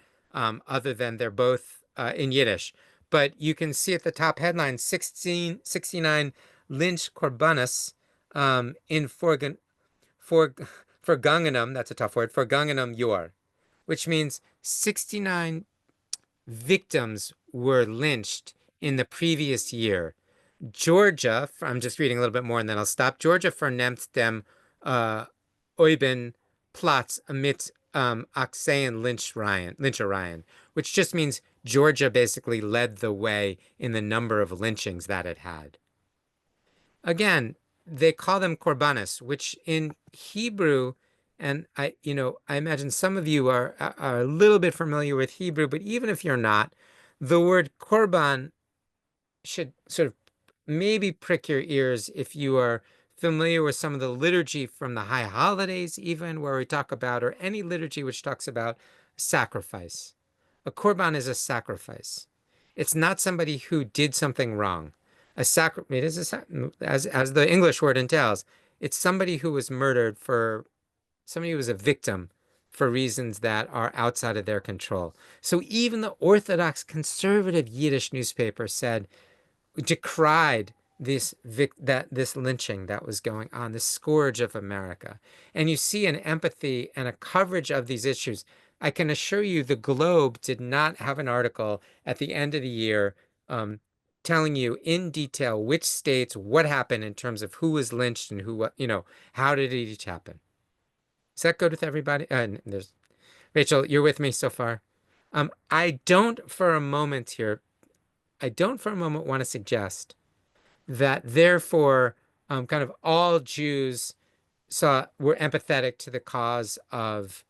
both in Yiddish. But you can see at the top headline, 1669 Lynch Korbanos in Vergangenem, that's a tough word, Vergangenem Jahr, which means 69 victims were lynched in the previous year. Georgia, I'm just reading a little bit more and then I'll stop. Georgia vernimmt dem Euben Platz mit Achseien Lynchereien, which just means Georgia basically led the way in the number of lynchings that it had. Again, they call them korbanos, which in Hebrew, and I imagine some of you are a little bit familiar with Hebrew, but even if you're not, the word korban should sort of maybe prick your ears if you are familiar with some of the liturgy from the high holidays, even where we talk about, or any liturgy which talks about sacrifice. A korban is a sacrifice. It's not somebody who did something wrong. It is as the English word entails, it's somebody who was murdered for somebody who was a victim for reasons that are outside of their control. So even the Orthodox conservative Yiddish newspaper decried this lynching that was going on, this scourge of America. And you see an empathy and a coverage of these issues. I can assure you the Globe did not have an article at the end of the year telling you in detail which states, what happened in terms of who was lynched and how did it each happen. Is that good with everybody? There's Rachel, you're with me so far. I don't for a moment want to suggest that therefore kind of all Jews were empathetic to the cause of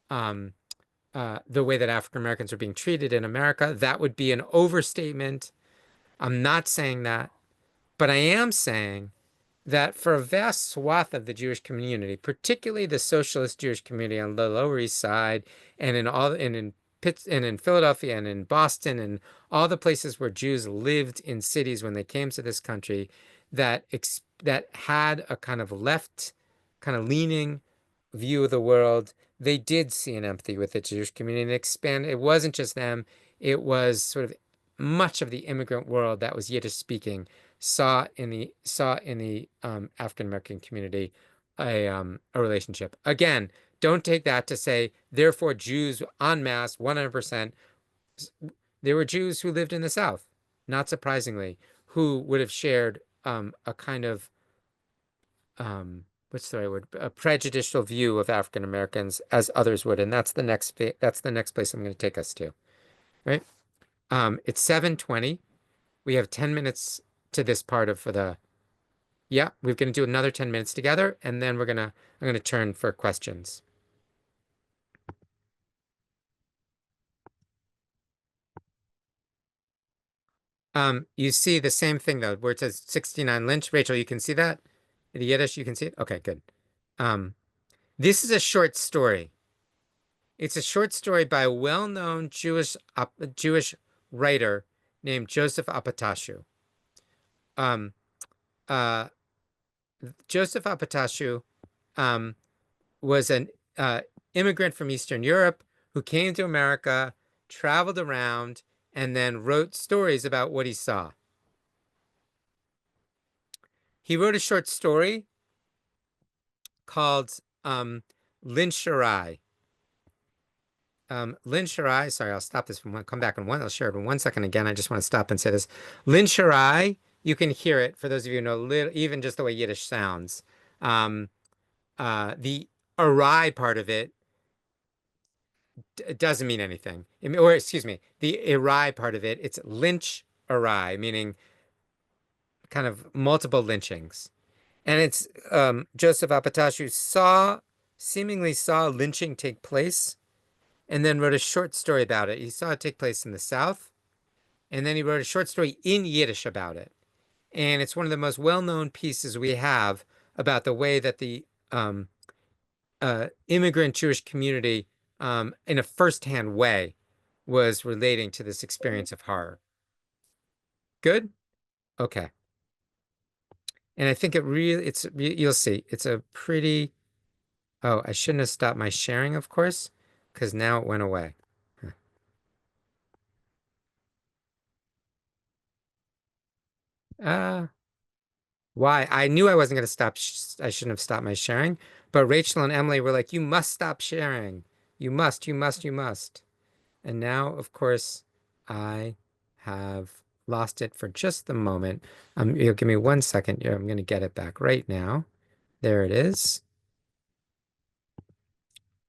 the way that African Americans are being treated in America. That would be an overstatement. I'm not saying that, but I am saying that for a vast swath of the Jewish community, particularly the socialist Jewish community on the Lower East Side and in Philadelphia and in Boston and all the places where Jews lived in cities when they came to this country, that had a kind of left, kind of leaning view of the world, they did see an empathy with the Jewish community and expand. It wasn't just them; it was sort of much of the immigrant world that was Yiddish speaking saw in the African American community a relationship. Again, don't take that to say therefore Jews en masse 100%. There were Jews who lived in the South, not surprisingly, who would have shared a kind of what's the right word? A prejudicial view of African Americans as others would, and that's the next place I'm going to take us to. Right? It's 7:20. We have 10 minutes to this part of yeah, we're going to do another 10 minutes together, and then I'm going to turn for questions. You see the same thing though, where it says 69 lynch. Rachel, you can see that? The Yiddish, you can see it? Okay, good. This is a short story. It's a short story by a well-known Jewish writer named Joseph Apatashu. Uh, Joseph Apatashu was an immigrant from Eastern Europe who came to America, traveled around, and then wrote stories about what he saw. He wrote a short story called Lyncherai. Lyncherai, sorry, I'll stop this come back in I'll share it in 1 second again. I just want to stop and say this. Lyncherai, you can hear it for those of you who know even just the way Yiddish sounds. The arai part of it doesn't mean anything. Or excuse me, the arai part of it, it's lynch arai, meaning kind of multiple lynchings. And it's Joseph Apatashu seemingly saw lynching take place and then wrote a short story about it. He saw it take place in the South, and then he wrote a short story in Yiddish about it. And it's one of the most well-known pieces we have about the way that the immigrant Jewish community, in a firsthand way, was relating to this experience of horror. Good? Okay. And I think you'll see, it's a pretty, oh, I shouldn't have stopped my sharing, of course, because now it went away. Why? I knew I wasn't going to stop. I shouldn't have stopped my sharing. But Rachel and Emily were like, you must stop sharing. You must, you must, you must. And now, of course, I have lost it for just the moment. You'll give me 1 second here. I'm going to get it back right now. There it is.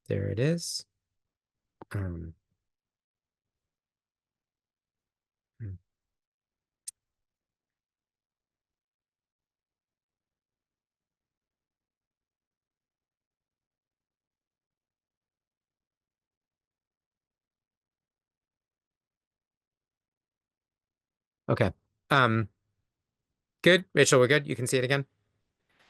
There it is. Um, hmm. Okay. Um, good. Rachel, we're good. You can see it again.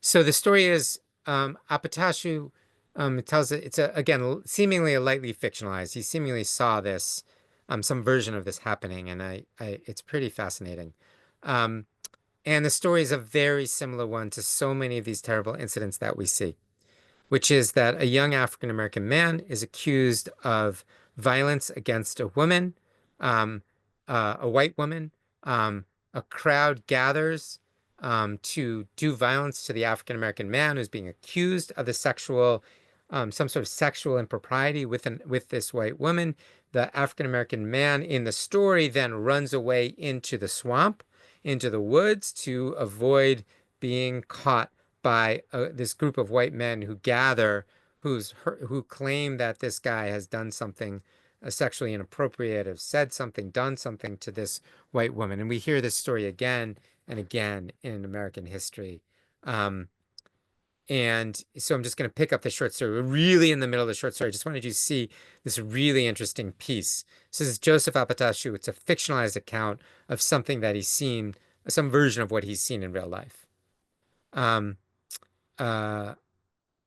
So the story is Apatashu it tells it it's again seemingly a lightly fictionalized. He seemingly saw this some version of this happening, and it's pretty fascinating. Um, and the story is a very similar one to so many of these terrible incidents that we see, which is that a young African American man is accused of violence against a woman, um, a white woman. Um, a crowd gathers to do violence to the African American man who's being accused of some sort of sexual impropriety with this white woman. The African American man in the story then runs away into the swamp, into the woods to avoid being caught by this group of white men who gather, who claim that this guy has done something sexually inappropriate, have said something, done something to this white woman. And we hear this story again and again in American history. Um, and so I'm just going to pick up the short story. We're really in the middle of the short story. I just wanted you to see this really interesting piece. So this is Joseph Apatashu. It's a fictionalized account of something that he's seen, some version of what he's seen in real life. Um, uh,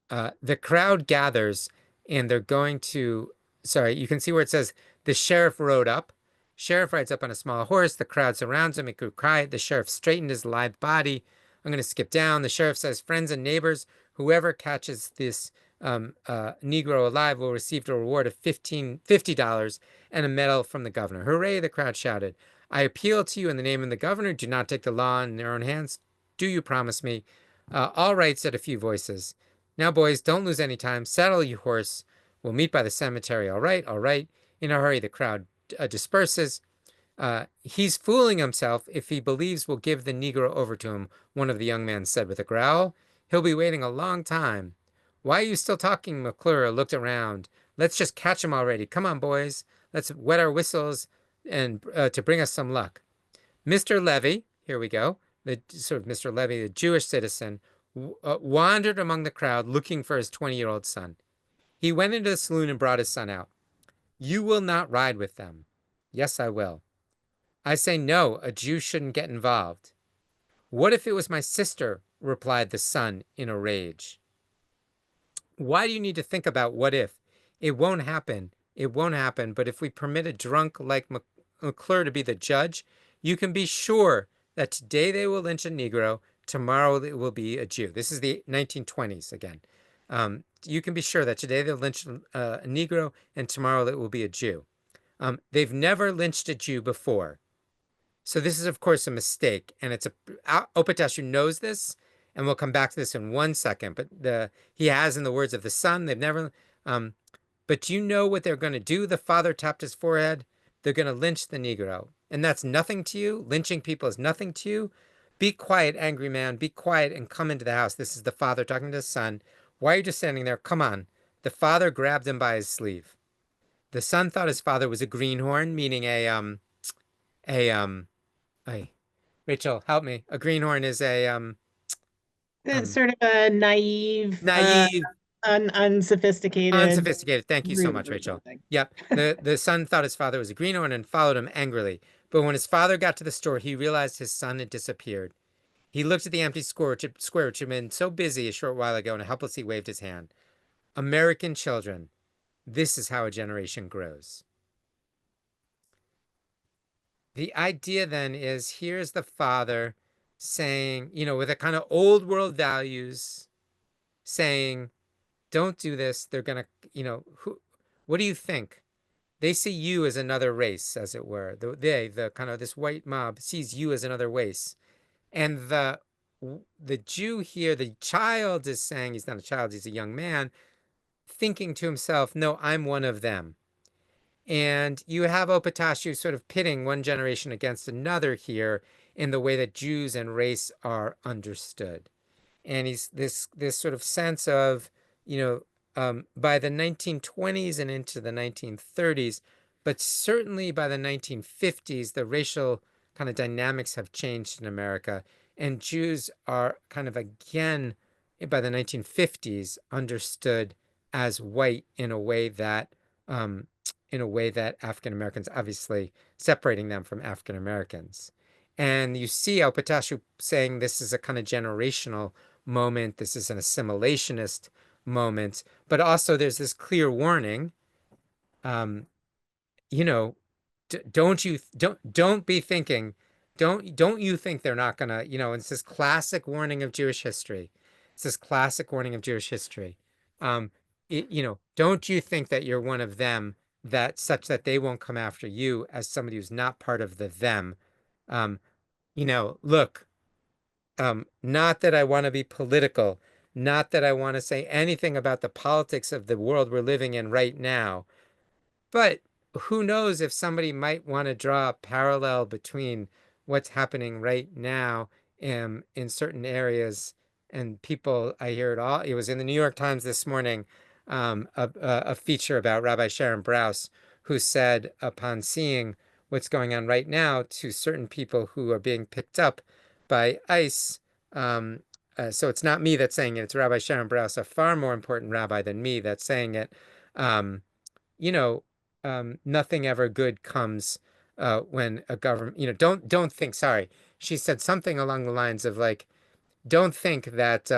the crowd gathers and they're going to, sorry, you can see where it says the sheriff rode up. Sheriff rides up on a small horse. The crowd surrounds him. It grew quiet. The sheriff straightened his lithe body. I'm going to skip down. The sheriff says, friends and neighbors, whoever catches this Negro alive will receive a reward of $50 and a medal from the governor. Hooray, the crowd shouted. I appeal to you in the name of the governor. Do not take the law in your own hands. Do you promise me? All right, said a few voices. Now, boys, don't lose any time. Saddle your horse. We'll meet by the cemetery. All right, all right. In a hurry, the crowd disperses. He's fooling himself if he believes we'll give the Negro over to him, one of the young men said with a growl. He'll be waiting a long time. Why are you still talking? McClure looked around. Let's just catch him already. Come on, boys. Let's wet our whistles and to bring us some luck. Mr. Levy, here we go, the sort of Mr. Levy, the Jewish citizen, wandered among the crowd looking for his 20-year-old son. He went into the saloon and brought his son out. You will not ride with them. Yes, I will. I say no, a Jew shouldn't get involved. What if it was my sister? Replied the son in a rage. Why do you need to think about what if? It won't happen. It won't happen. But if we permit a drunk like McClure to be the judge, you can be sure that today they will lynch a Negro, tomorrow it will be a Jew. This is the 1920s again. You can be sure that today they'll lynch a Negro and tomorrow it will be a Jew. They've never lynched a Jew before. So this is, of course, a mistake. And it's Opatashu knows this, and we'll come back to this in 1 second. But he has, in the words of the son, they've never. But do you know what they're going to do? The father tapped his forehead. They're going to lynch the Negro. And that's nothing to you? Lynching people is nothing to you? Be quiet, angry man. Be quiet and come into the house. This is the father talking to his son. Why are you just standing there? Come on. The father grabbed him by his sleeve. The son thought his father was a greenhorn, meaning a Rachel, help me. A greenhorn is a It's um sort of a naive, naive, unsophisticated unsophisticated. Thank you so root much, or Rachel. something. Yep. The son thought his father was a greenhorn and followed him angrily. But when his father got to the store, he realized his son had disappeared. He looked at the empty square, which had been so busy a short while ago, and helplessly waved his hand. American children, this is how a generation grows. The idea then is here's the father saying, with a kind of old world values, saying, don't do this. They're going to, what do you think? They see you as another race, as it were. The kind of this white mob sees you as another race. And the Jew here, the child is saying, he's not a child, he's a young man, thinking to himself, no, I'm one of them. And you have Opatashu sort of pitting one generation against another here in the way that Jews and race are understood. And he's this sort of sense of, you know, by the 1920s and into the 1930s, but certainly by the 1950s, the racial kind of dynamics have changed in America, and Jews are kind of again by the 1950s understood as white um, in a way that African Americans, obviously separating them from African Americans. And you see El Patashu saying this is a kind of generational moment. This is an assimilationist moment, but also there's this clear warning. Um, you know, don't be thinking, don't you think they're not gonna, it's this classic warning of Jewish history. It's this classic warning of Jewish history. Um, don't you think that you're one of them, that such that they won't come after you as somebody who's not part of the them. Um, Look, not that I want to be political, not that I want to say anything about the politics of the world we're living in right now, but who knows if somebody might want to draw a parallel between what's happening right now in certain areas and people. I hear it all. It was in the New York Times this morning, a feature about Rabbi Sharon Brous, who said upon seeing what's going on right now to certain people who are being picked up by ICE. So it's not me that's saying it. It's Rabbi Sharon Brous, a far more important rabbi than me, that's saying it. Um, you know, Nothing ever good comes when a government, don't think, sorry. She said something along the lines of like, don't think that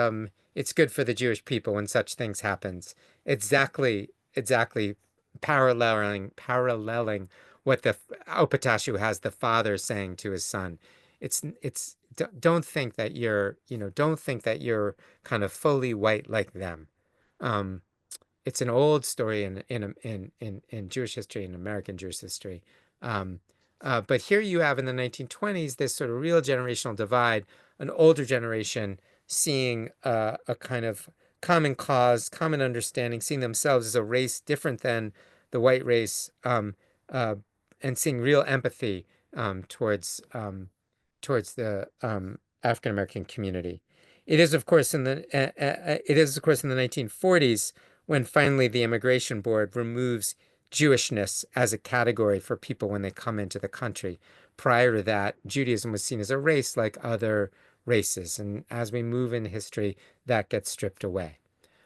it's good for the Jewish people when such things happens. Exactly paralleling what the Opatashu has the father saying to his son. Don't think that don't think that you're kind of fully white like them. Um, it's an old story in Jewish history, in American Jewish history. Um, but here you have in the 1920s this sort of real generational divide, an older generation seeing a kind of common cause, common understanding, seeing themselves as a race different than the white race, uh, and seeing real empathy towards the African American community. It is of course in the 1940s when finally the Immigration Board removes Jewishness as a category for people when they come into the country. Prior to that, Judaism was seen as a race like other races, and as we move in history, that gets stripped away.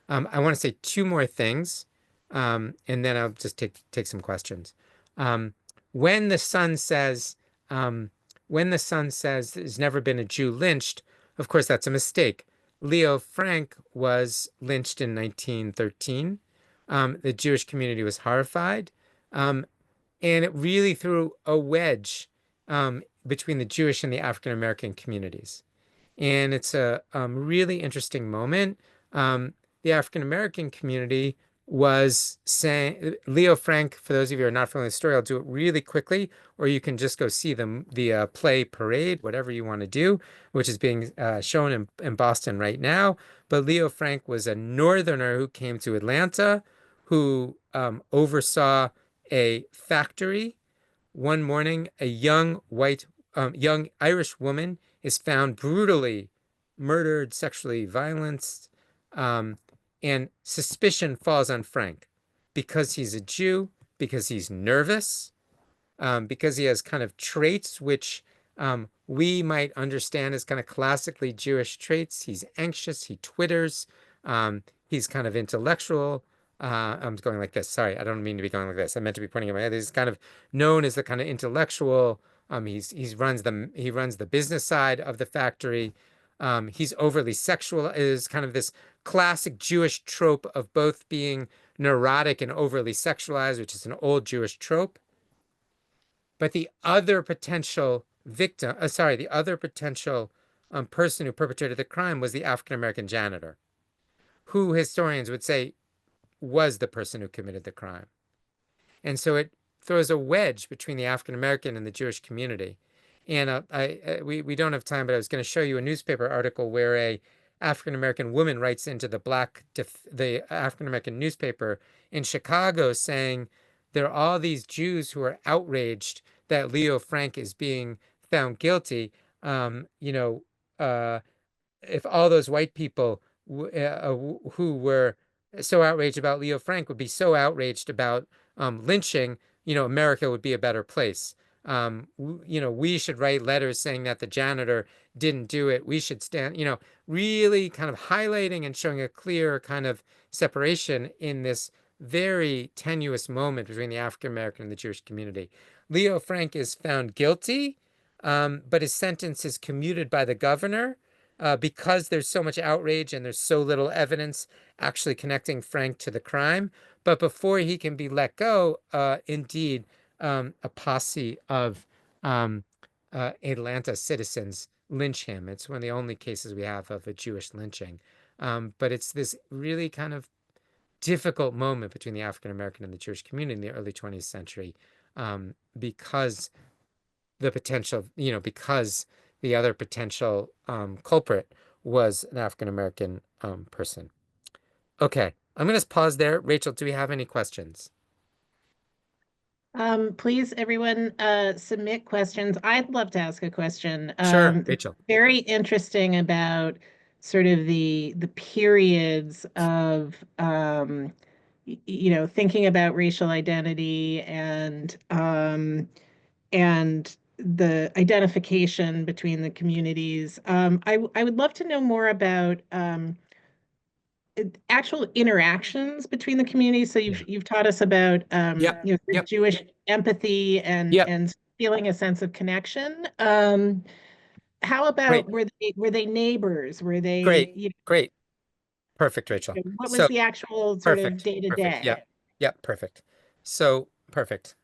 I want to say two more things, and then I'll just take some questions. Um, when the son says, um, when the son says there's never been a Jew lynched, of course that's a mistake. Leo Frank was lynched in 1913. The Jewish community was horrified, um, and it really threw a wedge between the Jewish and the African American communities. And it's a really interesting moment. Um, the African American community was saying, Leo Frank, for those of you who are not familiar with the story, I'll do it really quickly, or you can just go see the play Parade, whatever you want to do, which is being shown in Boston right now. But Leo Frank was a northerner who came to Atlanta, who oversaw a factory. One morning, a young Irish woman is found brutally murdered, sexually violenced, um, and suspicion falls on Frank because he's a Jew, because he's nervous, because he has kind of traits which we might understand as kind of classically Jewish traits. He's anxious, he twitters, he's kind of intellectual. I'm going like this. Sorry, I don't mean to be going like this. I meant to be pointing at my head. He's kind of known as the kind of intellectual. He runs the business side of the factory. He's overly sexual. Is kind of this classic Jewish trope of both being neurotic and overly sexualized, which is an old Jewish trope. But the other potential person who perpetrated the crime was the African American janitor, who historians would say was the person who committed the crime. And so it throws a wedge between the African American and the Jewish community. And we don't have time, but I was going to show you a newspaper article where a African American woman writes into the African American newspaper in Chicago saying there are all these Jews who are outraged that Leo Frank is being found guilty. You know, if all those white people who were so outraged about Leo Frank would be so outraged about lynching, you know, America would be a better place. You know, we should write letters saying that the janitor didn't do it. We should stand, you know, really kind of highlighting and showing a clear kind of separation in this very tenuous moment between the African American and the Jewish community. Leo Frank is found guilty, but his sentence is commuted by the governor because there's so much outrage and there's so little evidence actually connecting Frank to the crime. But before he can be let go, indeed, a posse of Atlanta citizens lynch him. It's one of the only cases we have of a Jewish lynching. But it's this really kind of difficult moment between the African American and the Jewish community in the early 20th century because the potential, you know, because the other potential culprit was an African American person. Okay, I'm going to pause there. Rachel, do we have any questions? Please, everyone, submit questions. I'd love to ask a question. Sure, Rachel. Very interesting about sort of the periods of you know, thinking about racial identity and the identification between the communities. I would love to know more about actual interactions between the communities. So Yeah. you've taught us about Yep. you know, the Yep. Jewish empathy Yep. and feeling a sense of connection. How Great. about were they neighbors? Were they, Great. you Great. Perfect, Rachel. know, what was So the actual sort of perfect. day to Perfect. day? Yep. Yep. Perfect. So perfect.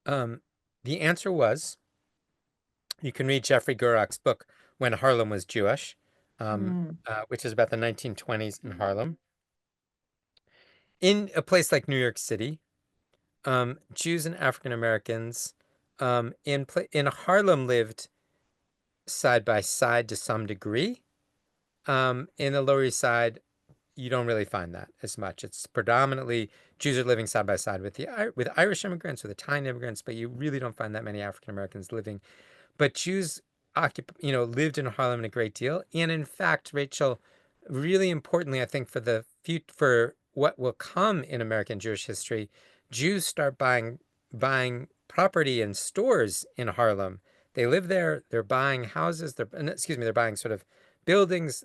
Um, the answer was you can read Jeffrey Gurok's book When Harlem Was Jewish, Mm, which is about the 1920s in Harlem. In a place like New York City, Jews and African Americans in Harlem lived side by side to some degree. In the Lower East Side, you don't really find that as much. It's predominantly Jews are living side by side with Irish immigrants, with Italian immigrants, but you really don't find that many African Americans living. But Jews lived in Harlem a great deal, and in fact, Rachel, really importantly, I think for what will come in American Jewish history, Jews start buying property in stores in Harlem. They live there. They're buying houses. They're buying sort of buildings.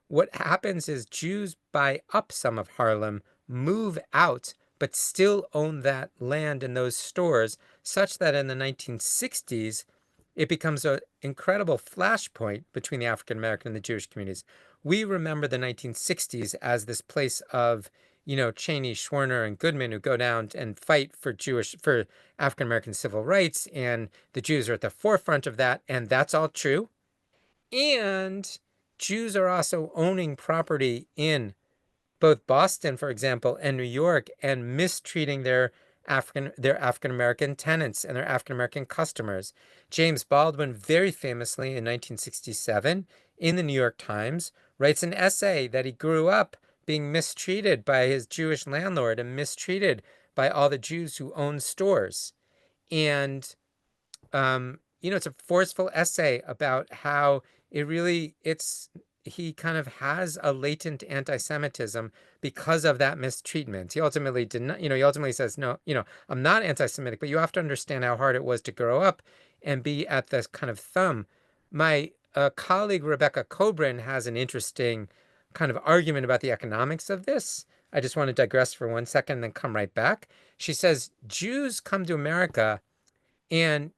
What happens is Jews buy up some of Harlem, move out, but still own that land in those stores, such that in the 1960s it becomes an incredible flashpoint between the African American and the Jewish communities. We remember the 1960s as this place of, you know, Cheney, Schwerner, and Goodman who go down and fight for African American civil rights, and the Jews are at the forefront of that, and that's all true. And Jews are also owning property in both Boston, for example, and New York, and mistreating their African American tenants and their African American customers. James Baldwin, very famously in 1967, in the New York Times, writes an essay that he grew up being mistreated by his Jewish landlord and mistreated by all the Jews who own stores. And it's a forceful essay about how he kind of has a latent anti-Semitism because of that mistreatment. He ultimately did not, he ultimately says, no, I'm not anti-Semitic, but you have to understand how hard it was to grow up and be at this kind of thumb. My colleague, Rebecca Coburn, has an interesting kind of argument about the economics of this. I just want to digress for 1 second and then come right back. She says, Jews come to America and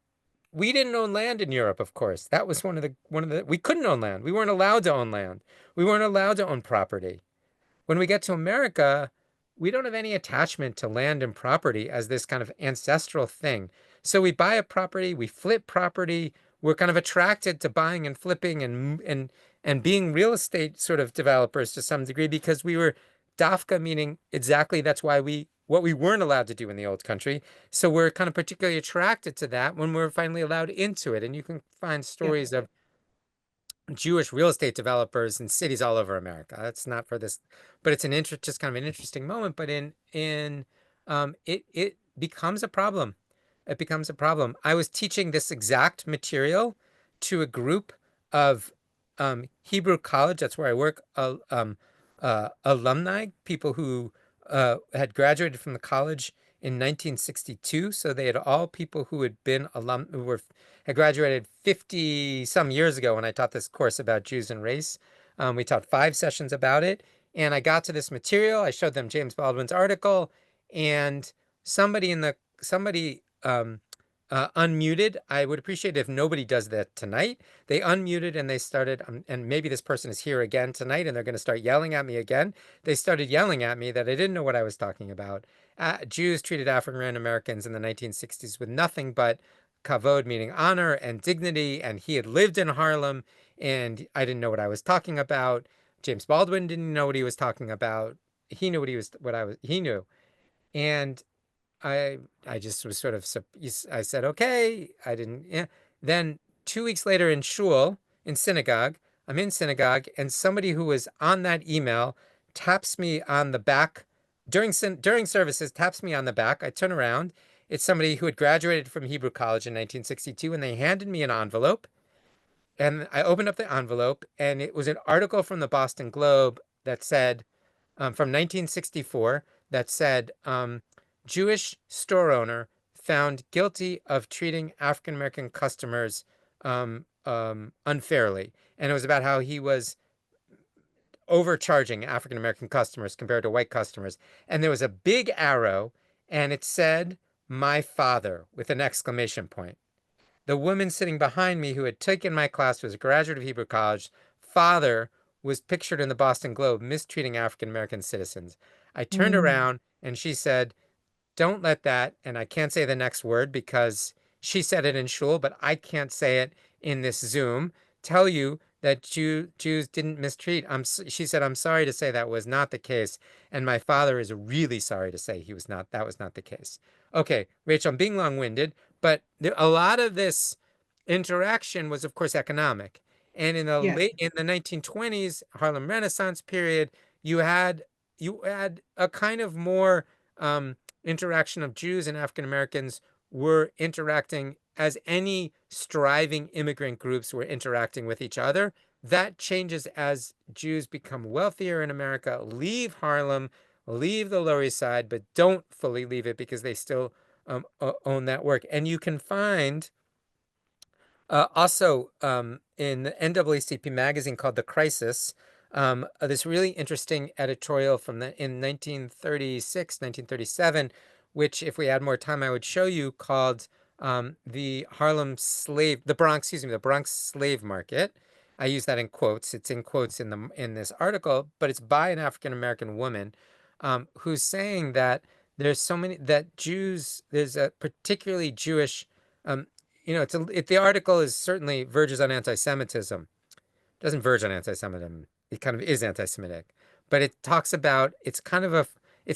we didn't own land in Europe, of course. That was we couldn't own land. We weren't allowed to own land. We weren't allowed to own property. When we get to America, we don't have any attachment to land and property as this kind of ancestral thing. So we buy a property, we flip property. We're kind of attracted to buying and flipping and being real estate sort of developers to some degree because we were dafka meaning exactly that's why what we weren't allowed to do in the old country. So we're kind of particularly attracted to that when we're finally allowed into it. And you can find Yeah. stories of Jewish real estate developers in cities all over America. That's not for this, but it's just kind of an interesting moment. But it becomes a problem. It becomes a problem. I was teaching this exact material to a group of Hebrew College. That's where I work. Alumni, people who had graduated from the college in 1962. So they had all people who had been who were had graduated 50 some years ago when I taught this course about Jews and race. We taught 5 sessions about it. And I got to this material. I showed them James Baldwin's article, and somebody unmuted. I would appreciate it if nobody does that tonight. They unmuted and they started, and maybe this person is here again tonight and they're going to start yelling at me again. They started yelling at me that I didn't know what I was talking about. Jews treated African Americans in the 1960s with nothing but kavod, meaning honor and dignity, and he had lived in Harlem, and I didn't know what I was talking about. James Baldwin didn't know what he was talking about. He knew he knew. And I I just was sort of I said okay. I didn't. Yeah. Then 2 weeks later in shul in synagogue, I'm in synagogue, and somebody who was on that email taps me on the back during services. Taps me on the back. I turn around. It's somebody who had graduated from Hebrew College in 1962, and they handed me an envelope. And I opened up the envelope, and it was an article from the Boston Globe that said, from 1964, that said, Jewish store owner found guilty of treating African American customers unfairly. And it was about how he was overcharging African American customers compared to white customers. And there was a big arrow, and it said, "My father," with an exclamation point. The woman sitting behind me who had taken my class was a graduate of Hebrew College. Father was pictured in the Boston Globe mistreating African American citizens. I turned around and she said, "Don't let that," and I can't say the next word because she said it in shul, but I can't say it in this Zoom, tell you that Jews didn't mistreat. She said, "I'm sorry to say that was not the case." And my father is really sorry to say that was not the case. Okay, Rachel, I'm being long-winded, but a lot of this interaction was, of course, economic. And Yes. In the 1920s, Harlem Renaissance period, you had a kind of more interaction of Jews and African Americans were interacting as any striving immigrant groups were interacting with each other. That changes as Jews become wealthier in America, leave Harlem, leave the Lower East Side, but don't fully leave it because they still own that work. And you can find also in the NAACP magazine called The Crisis, this really interesting editorial in 1936, 1937, which if we had more time, I would show you, called the Bronx, excuse me, the Bronx slave market. I use that in quotes. It's in quotes in this article, but it's by an African American woman who's saying that there's a particularly Jewish um, the article is certainly verges on anti-Semitism. It doesn't verge on anti-Semitism. It kind of is anti-Semitic, but it talks about it's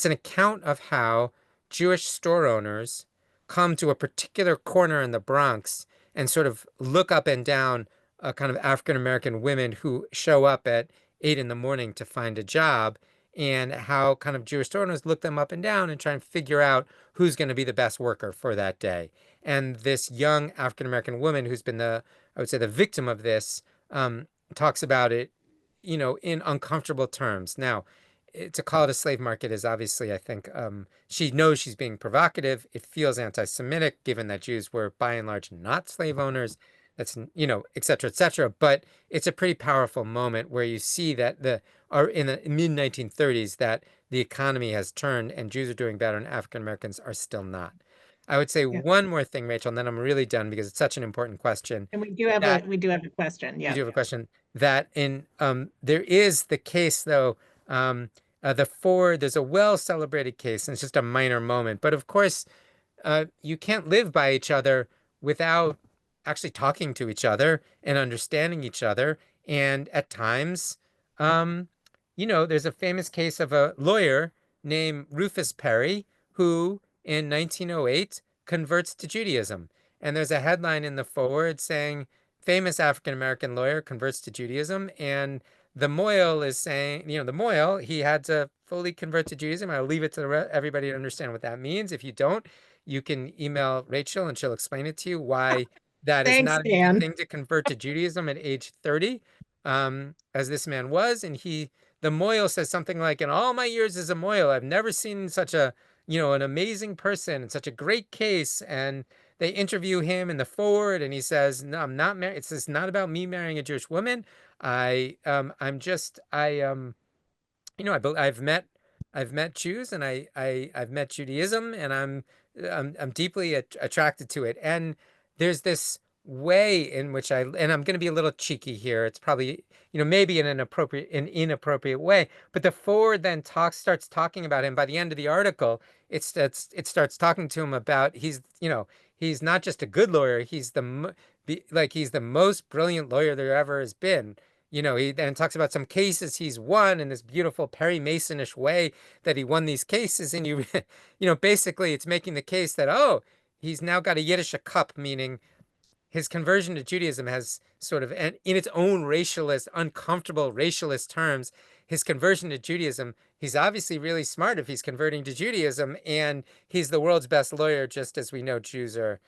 an account of how Jewish store owners come to a particular corner in the Bronx and sort of look up and down kind of African American women who show up at 8 in the morning to find a job, and how kind of Jewish store owners look them up and down and try and figure out who's going to be the best worker for that day. And this young African American woman who's been I would say, the victim of this, talks about it, in uncomfortable terms. Now, to call it a slave market is obviously, I think, she knows she's being provocative. It feels anti-Semitic, given that Jews were by and large not slave owners. That's, et cetera, et cetera. But it's a pretty powerful moment where you see that in the mid 1930s, that the economy has turned and Jews are doing better and African Americans are still not. I would say Yeah. one more thing, Rachel, and then I'm really done because it's such an important question. And we do have a question. You Yeah. do have a question that there is the case though, there's a well celebrated case, and it's just a minor moment, but of course you can't live by each other without actually talking to each other and understanding each other, and at times there's a famous case of a lawyer named Rufus Perry who, in 1908, converts to Judaism. And there's a headline in the forward saying, famous African American lawyer converts to Judaism. And the Moyle is saying, the Moyle, he had to fully convert to Judaism. I'll leave it to everybody to understand what that means. If you don't, you can email Rachel and she'll explain it to you why that is Thanks, not an easy Dan. thing to convert to Judaism at age 30, as this man was. And the Moyle says something like, in all my years as a Moyle, I've never seen such an amazing person and such a great case. And they interview him in the forward, and he says, "No, I'm not married. It's not about me marrying a Jewish woman. I'm just, I've met Jews, and I've met Judaism, and I'm deeply attracted to it." And there's this way in which and I'm going to be a little cheeky here. It's probably, maybe in an inappropriate way, but the forward then starts talking about him. By the end of the article, it starts talking to him about he's not just a good lawyer, he's the most brilliant lawyer there ever has been. He then talks about some cases he's won in this beautiful Perry Masonish way that he won these cases. And basically it's making the case that, oh, he's now got a Yiddish cup, meaning his conversion to Judaism has sort of, and in its own uncomfortable racialist terms, his conversion to Judaism, he's obviously really smart if he's converting to Judaism, and he's the world's best lawyer, just as we know Jews are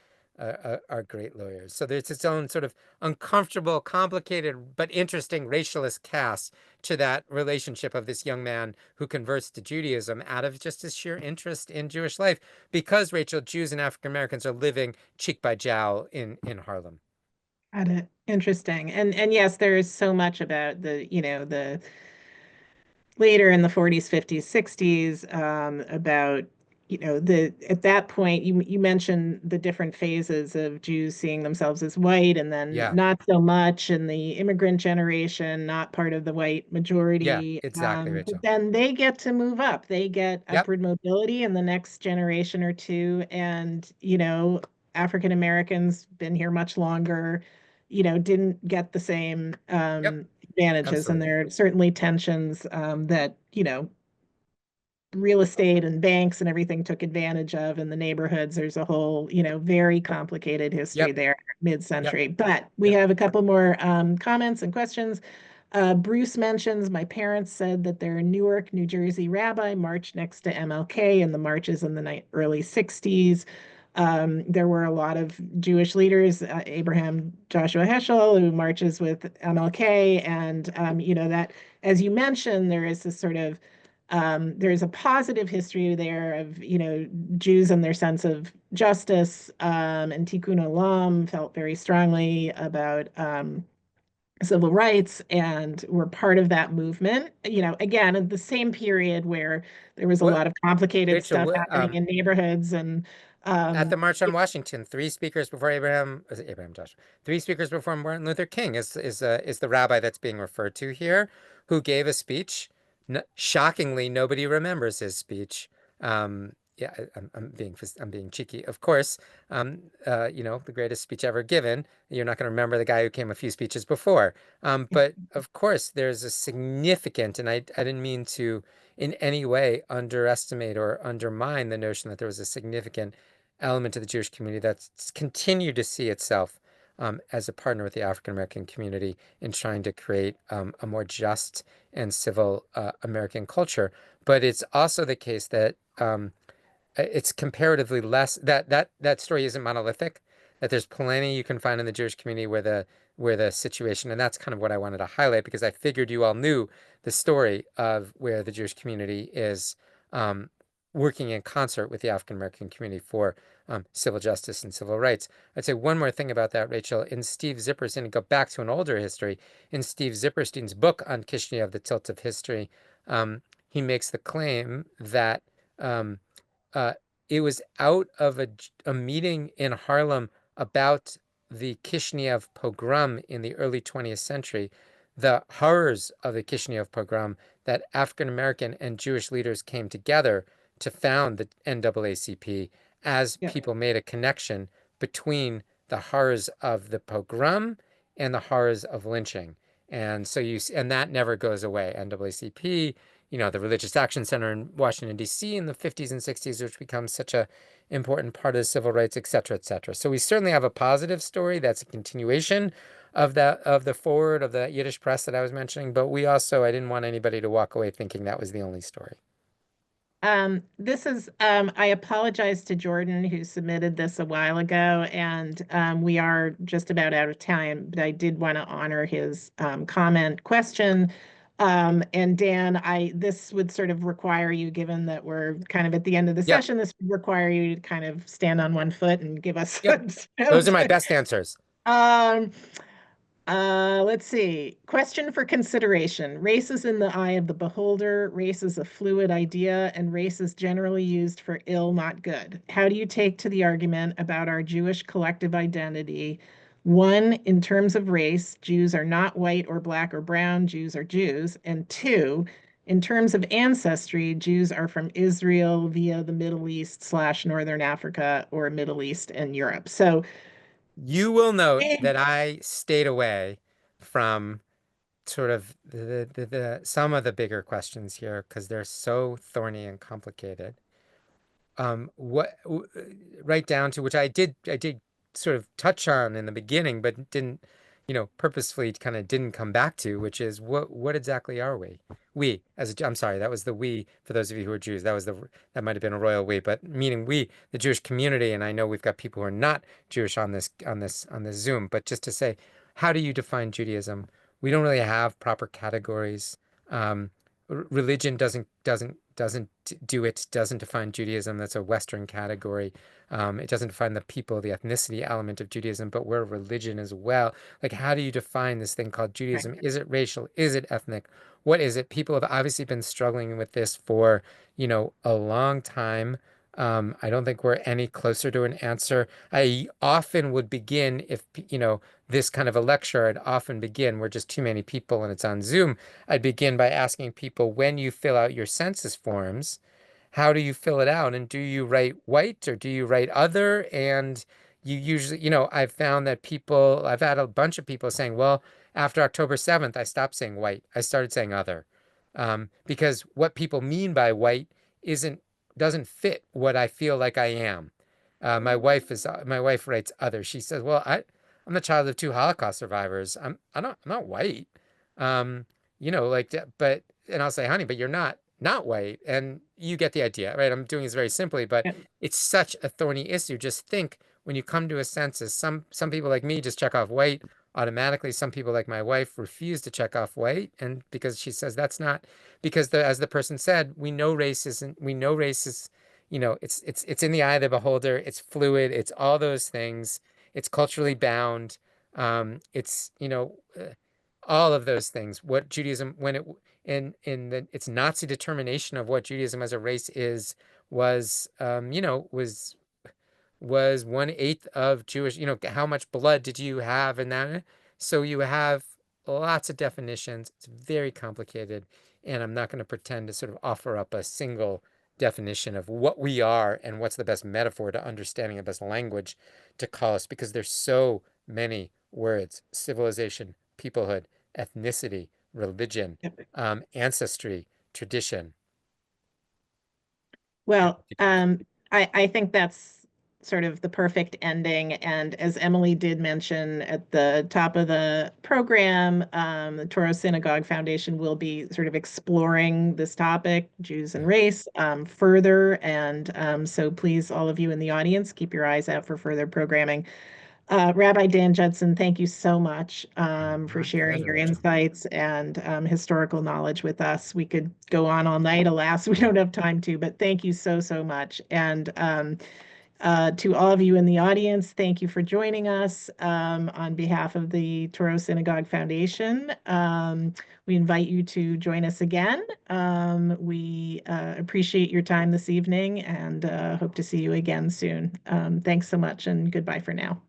great lawyers. So there's its own sort of uncomfortable, complicated, but interesting racialist cast to that relationship of this young man who converts to Judaism out of just his sheer interest in Jewish life, because, Rachel, Jews and African Americans are living cheek by jowl in Harlem. Got it. Interesting. And yes, there is so much about the later in the 40s, 50s, 60s, about, at that point, you mentioned the different phases of Jews seeing themselves as white and then Yeah, not so much, and the immigrant generation, not part of the white yeah, majority. exactly, But Rachel. then they get to move up. They get Yep, upward mobility in the next generation or two. And, African Americans been here much longer, didn't get the same yep, advantages, and absolutely. there are certainly tensions that real estate and banks and everything took advantage of in the neighborhoods. There's a whole very complicated history Yep, there, yep, mid-century. But we yep. have a couple more comments and questions. Bruce mentions, my parents said that their Newark, New Jersey rabbi marched next to MLK in the marches in the early 60s. There were a lot of Jewish leaders, Abraham Joshua Heschel, who marches with MLK. And, that, as you mentioned, there is this sort of there's a positive history there of, Jews and their sense of justice, and Tikkun Olam felt very strongly about civil rights and were part of that movement. Again, in the same period where there was a What, lot of complicated Rachel? stuff happening in neighborhoods and At um, the March on Washington, three speakers before Abraham Joshua, three speakers before Martin Luther King is the rabbi that's being referred to here, who gave a speech. No, shockingly, nobody remembers his speech. Yeah, I'm being cheeky, of course. The greatest speech ever given. You're not going to remember the guy who came a few speeches before. But of course, there's a significant, and I didn't mean to in any way underestimate or undermine the notion that there was a significant element of the Jewish community that's continued to see itself as a partner with the African American community in trying to create a more just and civil American culture. But it's also the case that it's comparatively less that story isn't monolithic. That there's plenty you can find in the Jewish community where the situation, and that's kind of what I wanted to highlight because I figured you all knew the story of where the Jewish community is um, working in concert with the African American community for civil justice and civil rights. I'd say one more thing about that, Rachel. In Steve Zipperstein, and go back to an older history, in Steve Zipperstein's book on Kishinev, The Tilt of History, he makes the claim that um, uh, it was out of a meeting in Harlem about the Kishinev pogrom in the early 20th century, the horrors of the Kishinev pogrom, that African American and Jewish leaders came together to found the NAACP as yeah, people made a connection between the horrors of the pogrom and the horrors of lynching. And so and that never goes away. NAACP, the Religious Action Center in Washington, D.C. in the 50s and 60s, which becomes such a important part of civil rights, et cetera, et cetera. So we certainly have a positive story that's a continuation of the forward of the Yiddish press that I was mentioning. But I didn't want anybody to walk away thinking that was the only story. I apologize to Jordan who submitted this a while ago, and we are just about out of time, but I did want to honor his question. And Dan, this would sort of require you, given that we're kind of at the end of the Yep. session, this would require you to kind of stand on one foot and give us. Yep. Those are my best answers. Um, let's see. Question for consideration. Race is in the eye of the beholder. Race is a fluid idea, and race is generally used for ill, not good. How do you take to the argument about our Jewish collective identity? One, in terms of race, Jews are not white or black or brown, Jews are Jews. And two, in terms of ancestry, Jews are from Israel via the Middle East / Northern Africa or Middle East and Europe. So you will note that I stayed away from sort of some of the bigger questions here because they're so thorny and complicated. Right down to which I did sort of touch on in the beginning, but didn't, purposefully kind of didn't come back to, which is what exactly are we? I'm sorry, that was the we for those of you who are Jews. That might have been a royal we, but meaning we, the Jewish community, and I know we've got people who are not Jewish on this Zoom, but just to say, how do you define Judaism? We don't really have proper categories. Religion doesn't define Judaism. That's a Western category. It doesn't define the people, the ethnicity element of Judaism, but we're a religion as well. Like, how do you define this thing called Judaism? Right. Is it racial? Is it ethnic? What is it? People have obviously been struggling with this for, a long time. I don't think we're any closer to an answer. I often would begin this kind of a lecture, I'd often begin, we're just too many people and it's on Zoom. I'd begin by asking people, when you fill out your census forms, how do you fill it out? And do you write white or do you write other? And you usually, I've found that I've had a bunch of people saying, well, after October 7th, I stopped saying white. I started saying other. Because what people mean by white doesn't fit what I feel like I am. My wife writes other. She says, well, I'm the child of 2 Holocaust survivors. I'm not white. Like that, but, and I'll say, honey, but you're not white. And you get the idea, right? I'm doing this very simply, but Yeah. it's such a thorny issue. Just think when you come to a census, some people like me just check off white automatically. Some people like my wife refuse to check off white. And because she says that's not, because as the person said, we know race is, it's in the eye of the beholder. It's fluid. It's all those things. It's culturally bound. It's, all of those things. What Judaism, when it its Nazi determination of what Judaism as a race was, was 1/8 of Jewish. How much blood did you have in that? So you have lots of definitions. It's very complicated, and I'm not going to pretend to sort of offer up a single definition of what we are and what's the best metaphor to understanding the best language to call us, because there's so many words: civilization, peoplehood, ethnicity, religion, ancestry, tradition. Well, I think that's sort of the perfect ending. And as Emily did mention at the top of the program, the Torah Synagogue Foundation will be sort of exploring this topic, Jews and race, further. And so please, all of you in the audience, keep your eyes out for further programming. Rabbi Dan Judson, thank you so much for sharing your insights and historical knowledge with us. We could go on all night. Alas, we don't have time to, but thank you so, so much. And to all of you in the audience, thank you for joining us on behalf of the Torah Synagogue Foundation. We invite you to join us again. We appreciate your time this evening and hope to see you again soon. Thanks so much and goodbye for now.